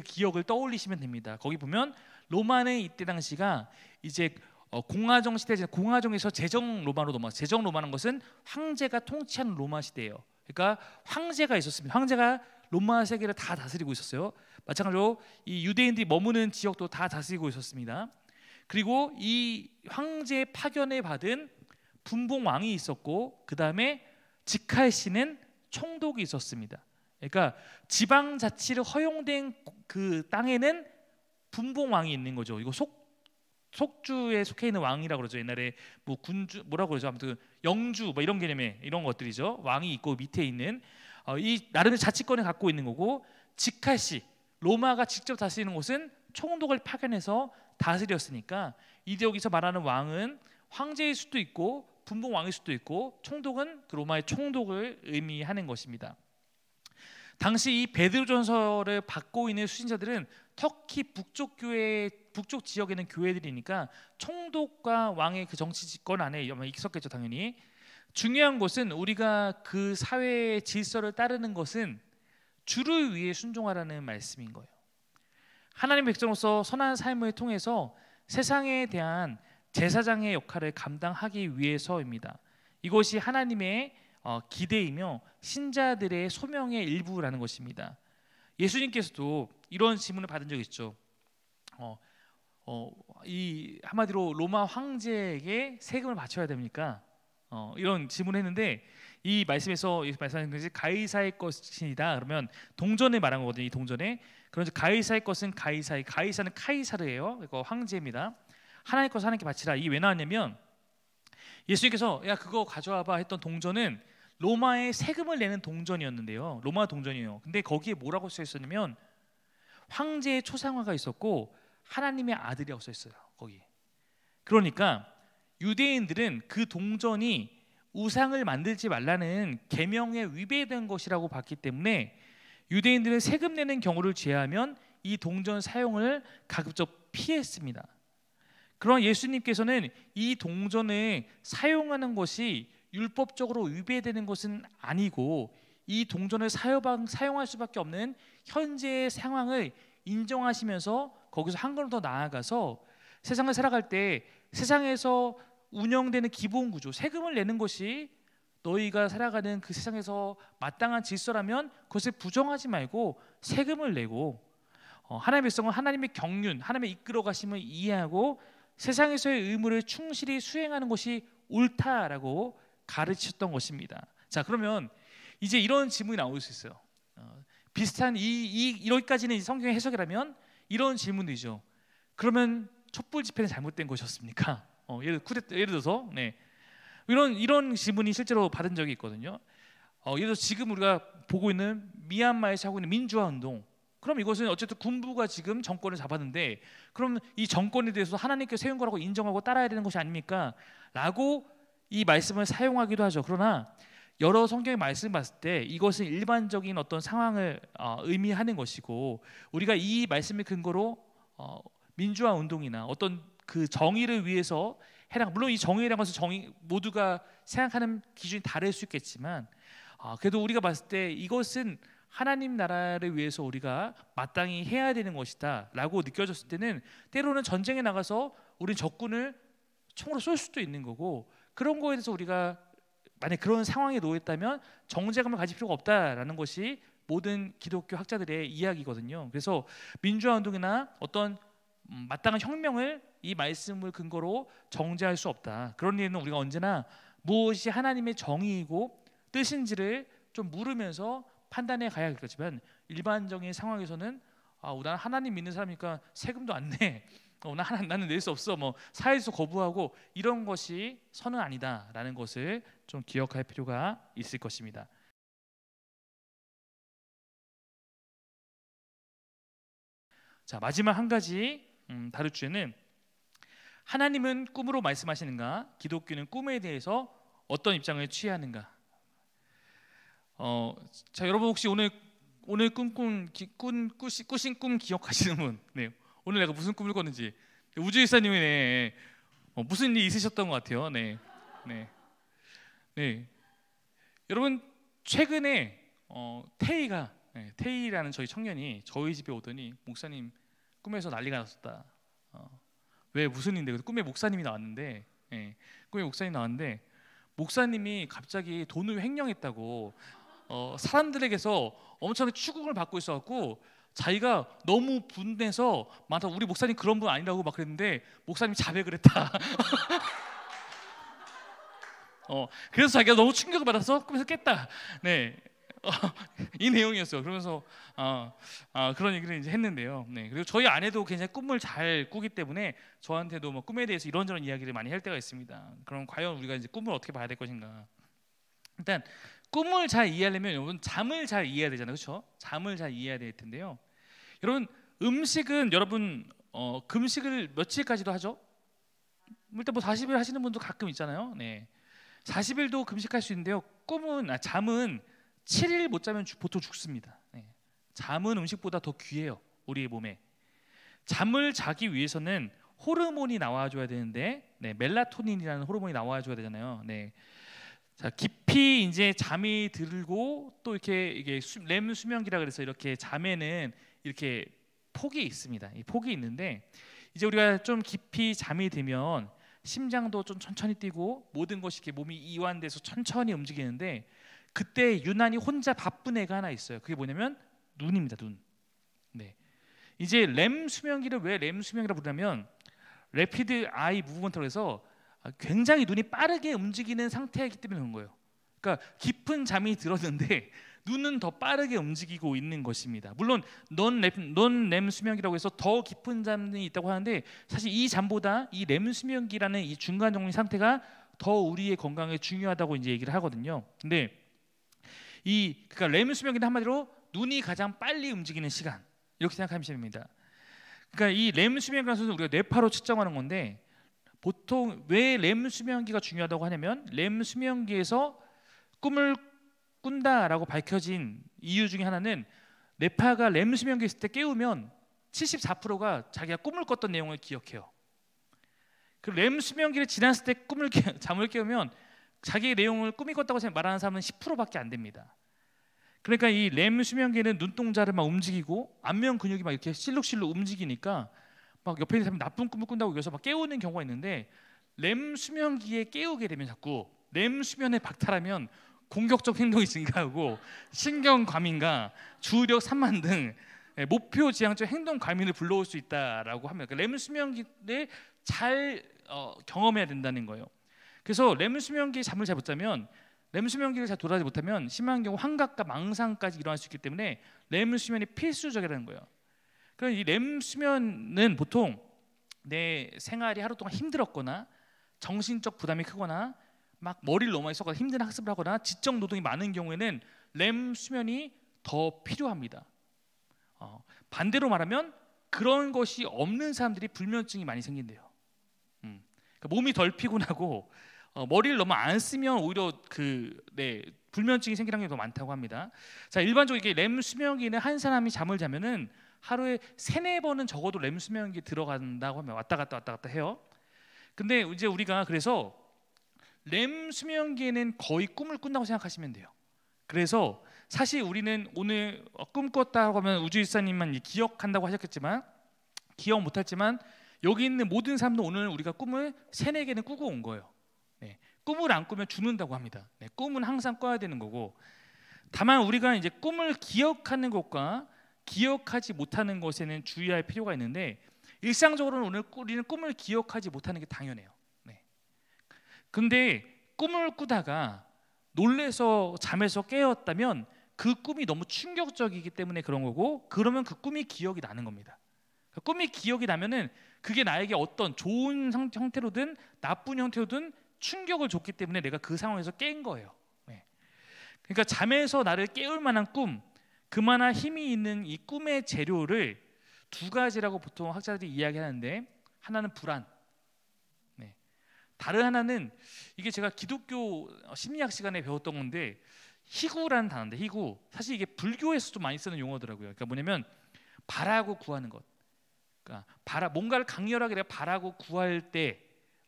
기억을 떠올리시면 됩니다. 거기 보면 로마는 이때 당시가 이제 공화정 시대, 공화정에서 제정 로마로 넘어왔어요. 제정 로마는 것은 황제가 통치하는 로마 시대예요. 그러니까 황제가 있었습니다. 황제가 로마 세계를 다 다스리고 있었어요. 마찬가지로 이 유대인들이 머무는 지역도 다 다스리고 있었습니다. 그리고 이 황제 파견을 받은 분봉 왕이 있었고, 그 다음에 직할시는 총독이 있었습니다. 그러니까 지방 자치를 허용된 그 땅에는 분봉 왕이 있는 거죠. 이거 속주에 속해 있는 왕이라고 그러죠. 옛날에 뭐 군주 뭐라고 그러죠. 아무튼 영주 뭐 이런 개념의 이런 것들이죠. 왕이 있고 밑에 있는 이 나름의 자치권을 갖고 있는 거고, 직할시 로마가 직접 다스리는 곳은 총독을 파견해서 다스렸으니까 이 지역에서 말하는 왕은 황제일 수도 있고 분봉 왕일 수도 있고, 총독은 그 로마의 총독을 의미하는 것입니다. 당시 이 베드로전서를 받고 있는 수신자들은 터키 북쪽 지역에 있는 교회들이니까 총독과 왕의 그 정치 집권 안에 있었겠죠, 당연히. 중요한 것은 우리가 그 사회의 질서를 따르는 것은 주를 위해 순종하라는 말씀인 거예요. 하나님의 백성으로서 선한 삶을 통해서 세상에 대한 제사장의 역할을 감당하기 위해서입니다. 이것이 하나님의 기대이며 신자들의 소명의 일부라는 것입니다. 예수님께서도 이런 질문을 받은 적이 있죠. 이 한마디로 로마 황제에게 세금을 바쳐야 됩니까? 이런 질문을 했는데, 이 말씀에서 말씀하신 것이 가이사의 것이다. 그러면 동전을 말한 거거든요. 이 동전에. 그런데 가이사의 것은 가이사의, 가이사는 카이사르예요. 이거 황제입니다. 하나님의 것을 하나님께 바치라. 이게 왜 나왔냐면, 예수님께서 야 그거 가져와봐 했던 동전은 로마에 세금을 내는 동전이었는데요. 로마 동전이에요. 근데 거기에 뭐라고 써 있었냐면 황제의 초상화가 있었고 하나님의 아들이라고 써 있어요. 거기. 그러니까 유대인들은 그 동전이 우상을 만들지 말라는 계명에 위배된 것이라고 봤기 때문에 유대인들은 세금 내는 경우를 제하면 이 동전 사용을 가급적 피했습니다. 그러나 예수님께서는 이 동전을 사용하는 것이 율법적으로 위배되는 것은 아니고 이 동전을 사용할 수밖에 없는 현재의 상황을 인정하시면서 거기서 한 걸음 더 나아가서 세상을 살아갈 때 세상에서 운영되는 기본 구조, 세금을 내는 것이 너희가 살아가는 그 세상에서 마땅한 질서라면 그것을 부정하지 말고 세금을 내고, 하나님의 백성은 하나님의 경륜, 하나님의 이끌어 가심을 이해하고 세상에서의 의무를 충실히 수행하는 것이 옳다라고 가르치셨던 것입니다. 자, 그러면 이제 이런 질문이 나올 수 있어요. 비슷한 여기까지는 성경의 해석이라면 이런 질문이죠. 그러면 촛불 집회는 잘못된 것이었습니까? 예를 들어서 이런 질문이 실제로 받은 적이 있거든요. 예를 들어 지금 우리가 보고 있는 미얀마에서 하고 있는 민주화 운동, 그럼 이것은 어쨌든 군부가 지금 정권을 잡았는데 그럼 이 정권에 대해서 하나님께 세운 거라고 인정하고 따라야 되는 것이 아닙니까? 라고 이 말씀을 사용하기도 하죠. 그러나 여러 성경의 말씀을 봤을 때 이것은 일반적인 어떤 상황을 의미하는 것이고, 우리가 이 말씀의 근거로 민주화 운동이나 어떤 그 정의를 위해서 물론 이 정의라는 것은 모두가 생각하는 기준이 다를 수 있겠지만 그래도 우리가 봤을 때 이것은 하나님 나라를 위해서 우리가 마땅히 해야 되는 것이다 라고 느껴졌을 때는 때로는 전쟁에 나가서 우린 적군을 총으로 쏠 수도 있는 거고, 그런 거에 대해서 우리가 만약 그런 상황에 놓였다면 정죄감을 가질 필요가 없다라는 것이 모든 기독교 학자들의 이야기거든요. 그래서 민주화 운동이나 어떤 마땅한 혁명을 이 말씀을 근거로 정죄할 수 없다. 그런 일은 우리가 언제나 무엇이 하나님의 정의이고 뜻인지를 좀 물으면서 판단해 가야 하겠지만, 일반적인 상황에서는 나는 하나님 믿는 사람이니까 세금도 안 내, 나는 낼 수 없어, 사회에서 거부하고 이런 것이 선은 아니다라는 것을 좀 기억할 필요가 있을 것입니다. 자, 마지막 한 가지 다룰 주제는 하나님은 꿈으로 말씀하시는가, 기독교는 꿈에 대해서 어떤 입장을 취하는가. 자, 여러분 혹시 오늘 꾸신 꿈 기억하시는 분? 네. 오늘 내가 무슨 꿈을 꿨는지. 우주일사님이네. 무슨 일이 있으셨던 것 같아요. 네. 네. 네. 여러분 최근에 태희라는 저희 청년이 저희 집에 오더니 목사님 꿈에서 난리가 났었다. 왜 무슨 일인데? 꿈에 목사님이 나왔는데, 꿈에 목사님이 나왔는데 목사님이 갑자기 돈을 횡령했다고 사람들에게서 엄청나게 추궁을 받고 있어갖고 자기가 너무 분해서 많다. 우리 목사님 그런 분 아니라고 막 그랬는데 목사님이 자백을 했다. 그래서 자기가 너무 충격을 받아서 꿈에서 깼다. 네. 이 내용이었어요. 그러면서 그런 얘기를 이제 했는데요. 네. 그리고 저희 아내도 굉장히 꿈을 잘 꾸기 때문에 저한테도 뭐 꿈에 대해서 이런저런 이야기를 많이 할 때가 있습니다. 그럼 과연 우리가 이제 꿈을 어떻게 봐야 될 것인가? 일단 꿈을 잘 이해하려면 여러분 잠을 잘 이해해야 되잖아요, 그렇죠? 잠을 잘 이해해야 될 텐데요. 여러분 음식은 여러분 금식을 며칠까지도 하죠? 일단 뭐 40일 하시는 분도 가끔 있잖아요. 네. 40일도 금식할 수 있는데요. 잠은 7일 못 자면 보통 죽습니다. 네. 잠은 음식보다 더 귀해요, 우리의 몸에. 잠을 자기 위해서는 호르몬이 나와줘야 되는데, 네, 멜라토닌이라는 호르몬이 나와줘야 되잖아요. 네. 자, 깊이 이제 잠이 들고 또 이게 렘 수면기라 그래서 이렇게 잠에는 이렇게 폭이 있습니다. 이 폭이 있는데 이제 우리가 좀 깊이 잠이 들면 심장도 좀 천천히 뛰고 모든 것이 이렇게 몸이 이완돼서 천천히 움직이는데 그때 유난히 혼자 바쁜 애가 하나 있어요. 그게 뭐냐면 눈입니다. 눈. 네. 이제 렘 수면기를 왜 렘 수면기라 부르냐면 래피드 아이 무브먼트로 해서 굉장히 눈이 빠르게 움직이는 상태이기 때문에 그런 거예요. 그러니까 깊은 잠이 들었는데 눈은 더 빠르게 움직이고 있는 것입니다. 물론 논렘 수면기라고 해서 더 깊은 잠이 있다고 하는데 사실 이 잠보다 이 렘 수면기라는 이 중간 정도의 상태가 더 우리의 건강에 중요하다고 이제 얘기를 하거든요. 근데 그러니까 렘 수면기는 한마디로 눈이 가장 빨리 움직이는 시간 이렇게 생각하시면 됩니다. 그러니까 이 렘 수면기라는 것은 우리가 뇌파로 측정하는 건데 보통 왜 렘 수면기가 중요하다고 하냐면 렘 수면기에서 꿈을 꾼다라고 밝혀진 이유 중에 하나는 뇌파가 렘 수면기에 있을 때 깨우면 74%가 자기가 꿈을 꿨던 내용을 기억해요. 그 렘 수면기를 지났을 때 잠을 깨우면 자기의 내용을 꿈이 꿨다고 말하는 사람은 10%밖에 안 됩니다. 그러니까 이 렘 수면기는 눈동자를 막 움직이고 안면 근육이 막 이렇게 실룩실룩 움직이니까 막 옆에 있는 사람이 나쁜 꿈을 꾼다고 여기서 막 깨우는 경우가 있는데 렘 수면기에 깨우게 되면 자꾸 렘 수면에 박탈하면 공격적 행동이 증가하고 신경 과민과 주의력 산만 등 목표 지향적 행동 과민을 불러올 수 있다라고 합니다. 그러니까 렘 수면기를 잘 경험해야 된다는 거예요. 그래서 렘 수면기에 잠을 잘 못 자면 렘 수면기를 잘 돌아가지 못하면 심한 경우 환각과 망상까지 일어날 수 있기 때문에 렘 수면이 필수적이라는 거예요. 그럼 이 렘 수면은 보통 내 생활이 하루 동안 힘들었거나 정신적 부담이 크거나 막 머리를 너무 많이 써서 힘든 학습을 하거나 지적 노동이 많은 경우에는 렘 수면이 더 필요합니다. 반대로 말하면 그런 것이 없는 사람들이 불면증이 많이 생긴대요. 그러니까 몸이 덜 피곤하고 머리를 너무 안 쓰면 오히려 불면증이 생기는 게 더 많다고 합니다. 자, 일반적으로 이게 렘 수면기는 한 사람이 잠을 자면은 하루에 3-4번은 적어도 렘 수면기에 들어간다고 하면 왔다 갔다 해요. 근데 이제 우리가 그래서 렘 수면기에는 거의 꿈을 꾼다고 생각하시면 돼요. 그래서 사실 우리는 오늘 꿈 꿨다고 하면 우주일사님만 기억한다고 하셨겠지만 기억 못했지만 여기 있는 모든 사람도 오늘 우리가 꿈을 3-4개는 꾸고 온 거예요. 네. 꿈을 안 꾸면 죽는다고 합니다. 네. 꿈은 항상 꿔야 되는 거고 다만 우리가 이제 꿈을 기억하는 것과 기억하지 못하는 것에는 주의할 필요가 있는데 일상적으로는 오늘 우리는 꿈을 기억하지 못하는 게 당연해요. 근데 꿈을 꾸다가 놀래서 잠에서 깨었다면 그 꿈이 너무 충격적이기 때문에 그런 거고 그러면 그 꿈이 기억이 나는 겁니다. 꿈이 기억이 나면은 그게 나에게 어떤 좋은 형태로든 나쁜 형태로든 충격을 줬기 때문에 내가 그 상황에서 깬 거예요. 그러니까 잠에서 나를 깨울 만한 꿈, 그만한 힘이 있는 이 꿈의 재료를 2가지라고 보통 학자들이 이야기하는데 하나는 불안, 다른 하나는 이게 제가 기독교 심리학 시간에 배웠던 건데 희구라는 단어인데 희구 사실 이게 불교에서도 많이 쓰는 용어더라고요. 그러니까 뭐냐면 바라고 구하는 것. 그러니까 뭔가를 강렬하게 내가 바라고 구할 때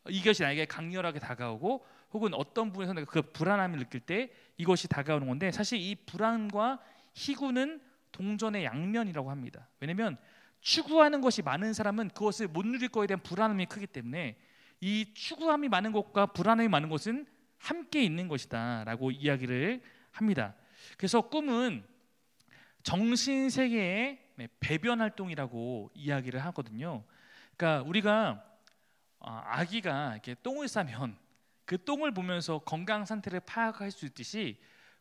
이것이 나에게 강렬하게 다가오고 혹은 어떤 부분에서 내가 그 불안함을 느낄 때 이것이 다가오는 건데 사실 이 불안과 희구는 동전의 양면이라고 합니다. 왜냐하면 추구하는 것이 많은 사람은 그것을 못 누릴 거에 대한 불안함이 크기 때문에 이 추구함이 많은 것과 불안함이 많은 것은 함께 있는 것이다라고 이야기를 합니다. 그래서 꿈은 정신 세계의 배변 활동이라고 이야기를 하거든요. 그러니까 우리가 아기가 이렇게 똥을 싸면 그 똥을 보면서 건강 상태를 파악할 수 있듯이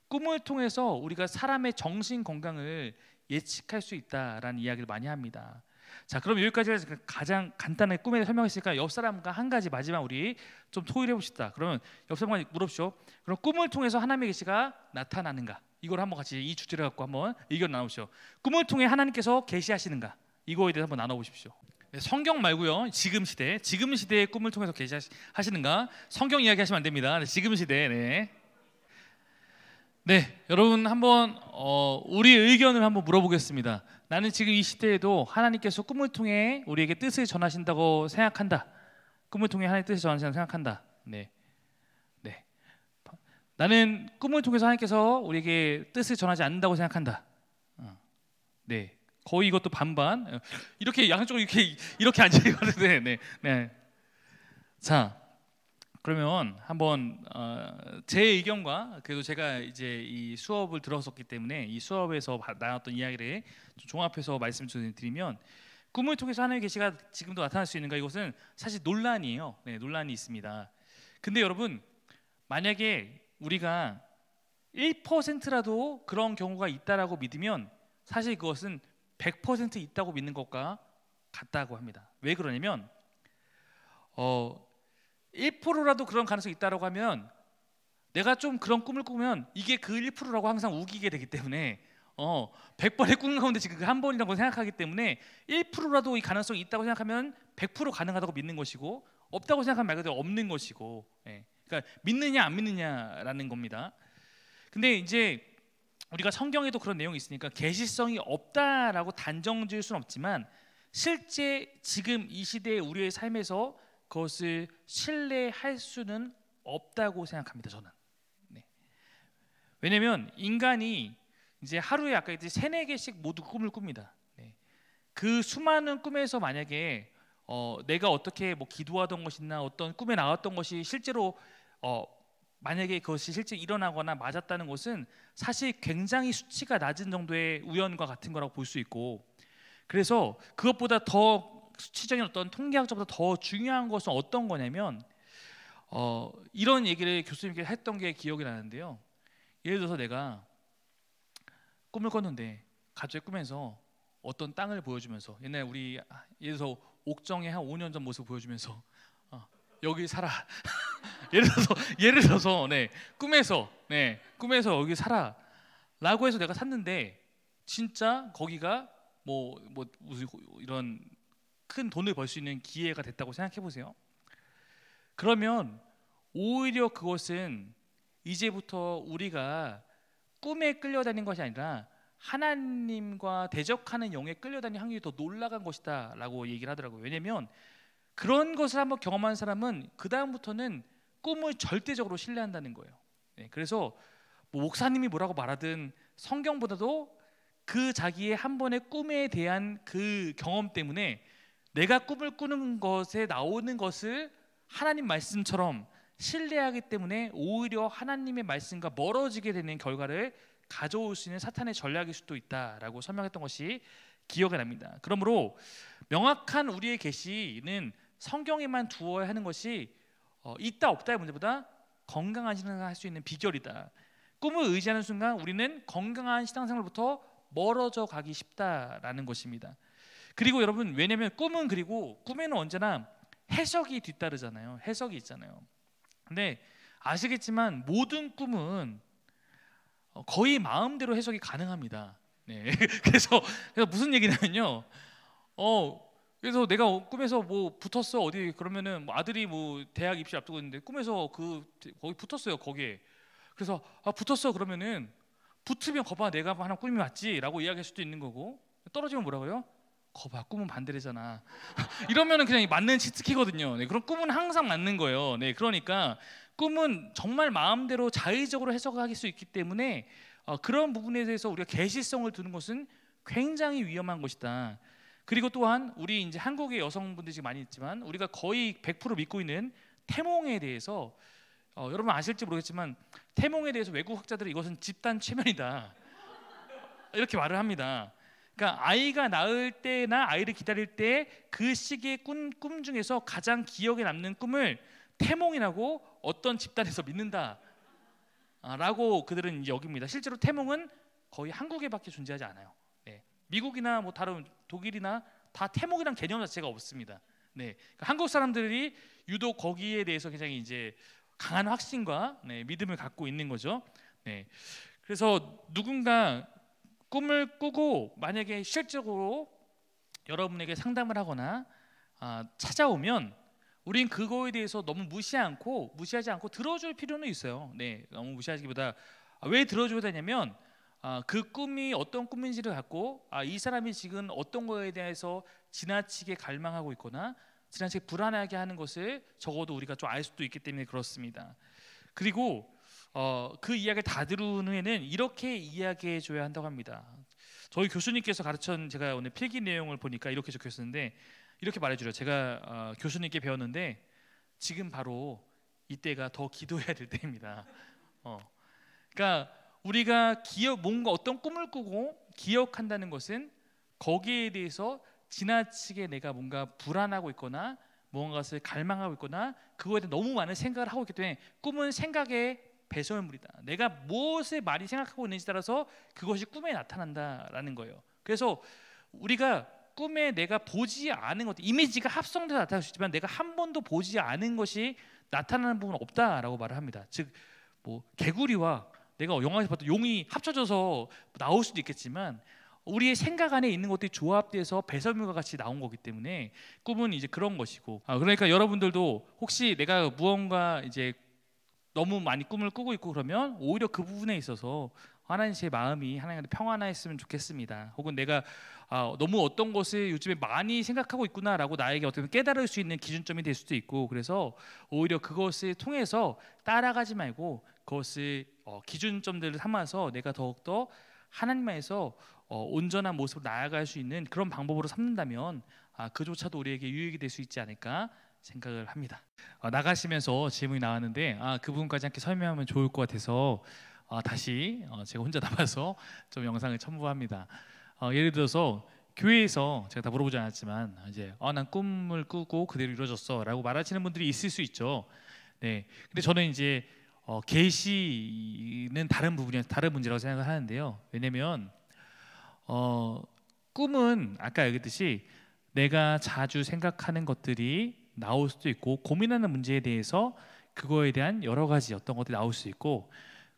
꿈을 통해서 우리가 사람의 정신 건강을 예측할 수 있다라는 이야기를 많이 합니다. 자, 그럼 여기까지 가장 간단하게 꿈에 대해 설명했으니까 옆 사람과 한 가지 마지막 우리 좀 토의를 해봅시다. 그러면 옆 사람과 물어보시오. 그럼 꿈을 통해서 하나님의 계시가 나타나는가? 이걸 한번 같이 이 주제를 갖고 한번 의견 나누시오. 꿈을 통해 하나님께서 계시하시는가? 이거에 대해서 한번 나눠보십시오. 네, 성경 말고요. 지금 시대의 꿈을 통해서 계시하시는가? 성경 이야기하시면 안 됩니다. 네, 지금 시대. 네, 여러분 한번 우리 의견을 한번 물어보겠습니다. 나는 지금 이 시대에도 하나님께서 꿈을 통해 우리에게 뜻을 전하신다고 생각한다. 꿈을 통해 하나님의 뜻을 전하신다고 생각한다. 네. 나는 꿈을 통해서 하나님께서 우리에게 뜻을 전하지 않는다고 생각한다. 네, 거의 이것도 반반. 이렇게 양쪽으로 이렇게 앉아 있거든요. 네. 자, 그러면 한번 제 의견과 그래도 제가 이제 이 수업을 들었었기 때문에 이 수업에서 나눴던 이야기를 좀 종합해서 말씀드리면 꿈을 통해서 하나님의 계시가 지금도 나타날 수 있는가? 이것은 사실 논란이에요. 네, 논란이 있습니다. 근데 여러분 만약에 우리가 1%라도 그런 경우가 있다라고 믿으면 사실 그것은 100% 있다고 믿는 것과 같다고 합니다. 왜 그러냐면 1%라도 그런 가능성이 있다라고 하면 내가 좀 그런 꿈을 꾸면 이게 그 1%라고 항상 우기게 되기 때문에 100번의 꿈 가운데 지금 그 한 번이라고 생각하기 때문에 1%라도 이 가능성이 있다고 생각하면 100% 가능하다고 믿는 것이고 없다고 생각하면 말 그대로 없는 것이고 그러니까 믿느냐 안 믿느냐라는 겁니다. 근데 이제 우리가 성경에도 그런 내용이 있으니까 계시성이 없다라고 단정지을 수는 없지만 실제 지금 이 시대의 우리의 삶에서 그것을 신뢰할 수는 없다고 생각합니다. 저는. 왜냐하면 인간이 이제 하루에 아까 이제 3-4개씩 모두 꿈을 꿉니다. 그 수많은 꿈에서 만약에 내가 어떻게 뭐 기도하던 것이나 어떤 꿈에 나왔던 것이 실제로 만약에 그것이 실제 일어나거나 맞았다는 것은 사실 굉장히 수치가 낮은 정도의 우연과 같은 거라고 볼 수 있고, 그래서 그것보다 더 수치적인 어떤 통계학적보다 더 중요한 것은 어떤 거냐면 이런 얘기를 교수님께 했던 게 기억이 나는데요. 예를 들어서 내가 꿈을 꿨는데 갑자기 꿈에서 어떤 땅을 보여주면서 옛날에 우리 예를 들어서 옥정의 한 5년 전 모습을 보여주면서 여기 살아 예를 들어서 꿈에서 여기 살아라고 해서 내가 샀는데 진짜 거기가 뭐 무슨 이런 큰 돈을 벌 수 있는 기회가 됐다고 생각해 보세요. 그러면 오히려 그것은 이제부터 우리가 꿈에 끌려다니는 것이 아니라 하나님과 대적하는 영에 끌려다니는 확률이 더 놀라간 것이다 라고 얘기를 하더라고요. 왜냐하면 그런 것을 한번 경험한 사람은 그 다음부터는 꿈을 절대적으로 신뢰한다는 거예요. 그래서 뭐 목사님이 뭐라고 말하든 성경보다도 그 자기의 한 번의 꿈에 대한 그 경험 때문에 내가 꿈을 꾸는 것에 나오는 것을 하나님 말씀처럼 신뢰하기 때문에 오히려 하나님의 말씀과 멀어지게 되는 결과를 가져올 수 있는 사탄의 전략일 수도 있다라고 설명했던 것이 기억이 납니다. 그러므로 명확한 우리의 계시는 성경에만 두어야 하는 것이 있다 없다의 문제보다 건강한 신앙생활을 할 수 있는 비결이다. 꿈을 의지하는 순간 우리는 건강한 신앙생활로부터 멀어져 가기 쉽다라는 것입니다. 그리고 여러분 왜냐하면 그리고 꿈에는 언제나 해석이 뒤따르잖아요. 해석이 있잖아요. 근데 아시겠지만 모든 꿈은 거의 마음대로 해석이 가능합니다. 그래서 무슨 얘기냐면요. 그래서 내가 꿈에서 뭐 붙었어 어디 그러면은 뭐 아들이 뭐 대학 입시 앞두고 있는데 꿈에서 거기 붙었어요 거기에. 그래서 붙었어 그러면은 붙으면 거봐 내가 하나 꿈이 맞지라고 이야기할 수도 있는 거고, 떨어지면 뭐라고요? 거봐 꿈은 반대래잖아. 이러면은 그냥 맞는 치트키거든요. 네, 그럼 꿈은 항상 맞는 거예요. 네, 그러니까 꿈은 정말 마음대로 자의적으로 해석할 수 있기 때문에 그런 부분에 대해서 우리가 계시성을 두는 것은 굉장히 위험한 것이다. 그리고 또한 우리 이제 한국의 여성분들이 많이 있지만 우리가 거의 100% 믿고 있는 태몽에 대해서 여러분 아실지 모르겠지만 태몽에 대해서 외국 학자들은 이것은 집단 최면이다 이렇게 말을 합니다. 그러니까 아이가 낳을 때나 아이를 기다릴 때 그 시기의 꿈 중에서 가장 기억에 남는 꿈을 태몽이라고 어떤 집단에서 믿는다라고 그들은 이제 여깁니다. 실제로 태몽은 거의 한국에밖에 존재하지 않아요. 네. 미국이나 뭐 다른 독일이나 다 태몽이란 개념 자체가 없습니다. 네. 그러니까 한국 사람들이 유독 거기에 대해서 굉장히 이제 강한 확신과 믿음을 갖고 있는 거죠. 네. 그래서 누군가 꿈을 꾸고 만약에 실질적으로 여러분에게 상담을 하거나 찾아오면 우린 그거에 대해서 너무 무시하지 않고 들어줄 필요는 있어요. 네, 너무 무시하기보다 왜 들어줘야 되냐면 그 꿈이 어떤 꿈인지를 갖고 이 사람이 지금 어떤 거에 대해서 지나치게 갈망하고 있거나 지나치게 불안하게 하는 것을 적어도 우리가 좀 알 수도 있기 때문에 그렇습니다. 그리고 그 이야기를 다 들은 후에는 이렇게 이야기해 줘야 한다고 합니다. 저희 교수님께서 가르친 제가 오늘 필기 내용을 보니까 이렇게 적혀 있었는데 이렇게 말해주려. 제가 교수님께 배웠는데 지금 바로 이때가 더 기도해야 될 때입니다. 그러니까 우리가 뭔가 어떤 꿈을 꾸고 기억한다는 것은 거기에 대해서 지나치게 내가 뭔가 불안하고 있거나 무언가를 갈망하고 있거나 그거에 대해 너무 많은 생각을 하고 있기 때문에 꿈은 생각의 배설물이다. 내가 무엇을 많이 생각하고 있는지 따라서 그것이 꿈에 나타난다라는 거예요. 그래서 우리가 꿈에 내가 보지 않은 것, 이미지가 합성돼서 나타날 수 있지만 내가 한 번도 보지 않은 것이 나타나는 부분은 없다라고 말을 합니다. 즉, 뭐 개구리와 내가 영화에서 봤던 용이 합쳐져서 나올 수도 있겠지만 우리의 생각 안에 있는 것들이 조합돼서 배설물과 같이 나온 거기 때문에 꿈은 이제 그런 것이고, 그러니까 여러분들도 혹시 내가 무언가 이제 너무 많이 꿈을 꾸고 있고 그러면 오히려 그 부분에 있어서 하나님 제 마음이 하나님한테 평안했으면 좋겠습니다. 혹은 내가 너무 어떤 것을 요즘에 많이 생각하고 있구나라고 나에게 어떻게 깨달을 수 있는 기준점이 될 수도 있고, 그래서 오히려 그것을 통해서 따라가지 말고 그것을 기준점들을 삼아서 내가 더욱더 하나님께서 온전한 모습으로 나아갈 수 있는 그런 방법으로 삼는다면 그조차도 우리에게 유익이 될 수 있지 않을까 생각을 합니다. 나가시면서 질문이 나왔는데 그 부분까지 함께 설명하면 좋을 것 같아서 다시 제가 혼자 남아서 좀 영상을 첨부합니다. 예를 들어서 교회에서 제가 다 물어보지 않았지만 이제 난 꿈을 꾸고 그대로 이루어졌어라고 말하시는 분들이 있을 수 있죠. 네. 근데 저는 이제 계시는 다른 문제라고 생각을 하는데요. 왜냐면 꿈은 아까 얘기했듯이 내가 자주 생각하는 것들이 나올 수도 있고 고민하는 문제에 대해서 그거에 대한 여러 가지 어떤 것들이 나올 수 있고,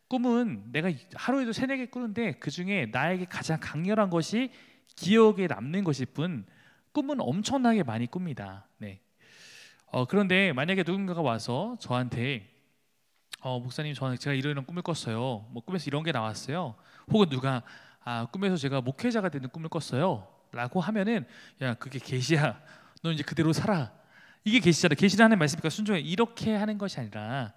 꿈은 내가 하루에도 3-4개 꾸는데 그중에 나에게 가장 강렬한 것이 기억에 남는 것일 뿐 꿈은 엄청나게 많이 꿉니다. 네. 그런데 만약에 누군가가 와서 저한테 목사님 제가 이런 꿈을 꿨어요. 뭐 꿈에서 이런 게 나왔어요. 혹은 누가 꿈에서 제가 목회자가 되는 꿈을 꿨어요 라고 하면은 야 그게 계시야. 너 이제 그대로 살아. 이게 계시잖아. 계시를 하는 말씀이니까 순종해. 이렇게 하는 것이 아니라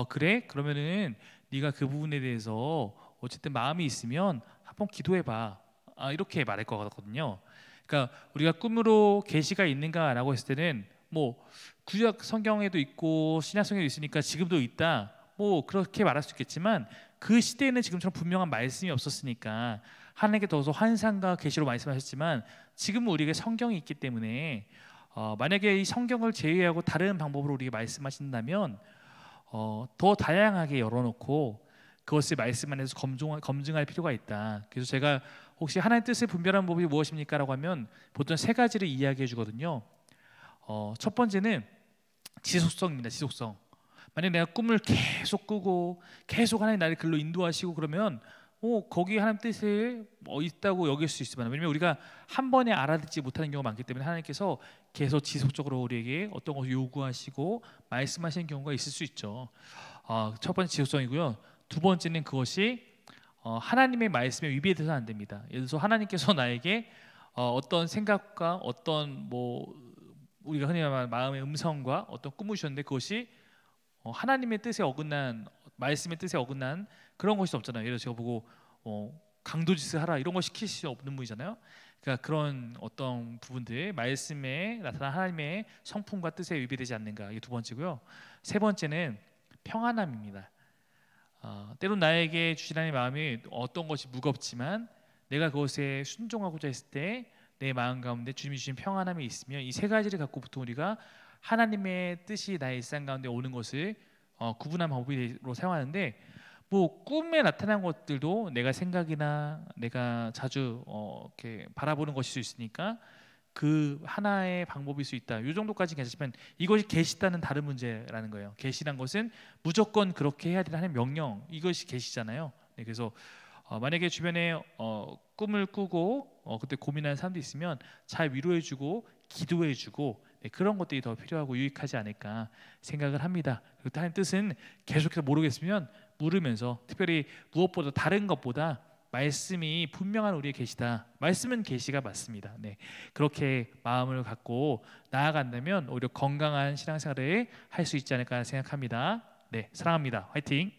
그래? 그러면은 네가 그 부분에 대해서 어쨌든 마음이 있으면 한번 기도해봐. 이렇게 말할 것 같거든요. 그러니까 우리가 꿈으로 계시가 있는가라고 했을 때는 뭐 구약 성경에도 있고 신약 성경에도 있으니까 지금도 있다. 뭐 그렇게 말할 수 있겠지만 그 시대에는 지금처럼 분명한 말씀이 없었으니까 하나님께 더서 환상과 계시로 말씀하셨지만 지금은 우리에게 성경이 있기 때문에 만약에 이 성경을 제외하고 다른 방법으로 우리에게 말씀하신다면 더 다양하게 열어놓고 그것을 말씀 안에서 검증할 필요가 있다. 그래서 제가 혹시 하나님의 뜻을 분별하는 법이 무엇입니까? 라고 하면 보통 3가지를 이야기해 주거든요. 첫 번째는 지속성입니다. 지속성. 만약 내가 꿈을 계속 꾸고 계속 하나님 나를 글로 인도하시고 그러면 거기 하나님 뜻을 있다고 여길 수 있지만, 왜냐면 우리가 한 번에 알아듣지 못하는 경우가 많기 때문에 하나님께서 계속 지속적으로 우리에게 어떤 것을 요구하시고 말씀하시는 경우가 있을 수 있죠. 첫 번째 지속성이고요. 두 번째는 그것이 하나님의 말씀에 위배돼서는 안 됩니다. 예를 들어서 하나님께서 나에게 어떤 생각과 어떤 뭐 우리가 흔히 말하는 마음의 음성과 어떤 꿈을 주셨는데 그것이 하나님의 뜻에 어긋난 말씀의 뜻에 어긋난 그런 것이 없잖아요. 예를 들어 제가 보고 강도짓을 하라 이런 거 시킬 수 없는 분이잖아요. 그러니까 그런 어떤 부분들 말씀에 나타난 하나님의 성품과 뜻에 위배되지 않는가 이게 두 번째고요. 세 번째는 평안함입니다. 때론 나에게 주시라는 마음이 어떤 것이 무겁지만 내가 그것에 순종하고자 했을 때 내 마음 가운데 주님이 주신 평안함이 있으면 이 세 가지를 갖고 보통 우리가 하나님의 뜻이 나의 일상 가운데 오는 것을 구분한 방법으로 사용하는데 뭐 꿈에 나타난 것들도 내가 생각이나 내가 자주 이렇게 바라보는 것일 수 있으니까 그 하나의 방법일 수 있다. 이 정도까지 괜찮지만 이것이 계시다는 다른 문제라는 거예요. 계시란 것은 무조건 그렇게 해야 되는 하나님의 명령 이것이 계시잖아요. 네, 그래서 만약에 주변에 꿈을 꾸고 그때 고민하는 사람도 있으면 잘 위로해주고 기도해주고 네, 그런 것들이 더 필요하고 유익하지 않을까 생각을 합니다. 그리고 하나님 뜻은 계속해서 모르겠으면 물으면서 특별히 무엇보다 다른 것보다 말씀이 분명한 우리의 계시다. 말씀은 계시가 맞습니다. 네, 그렇게 마음을 갖고 나아간다면 오히려 건강한 신앙생활을 할 수 있지 않을까 생각합니다. 네, 사랑합니다. 화이팅!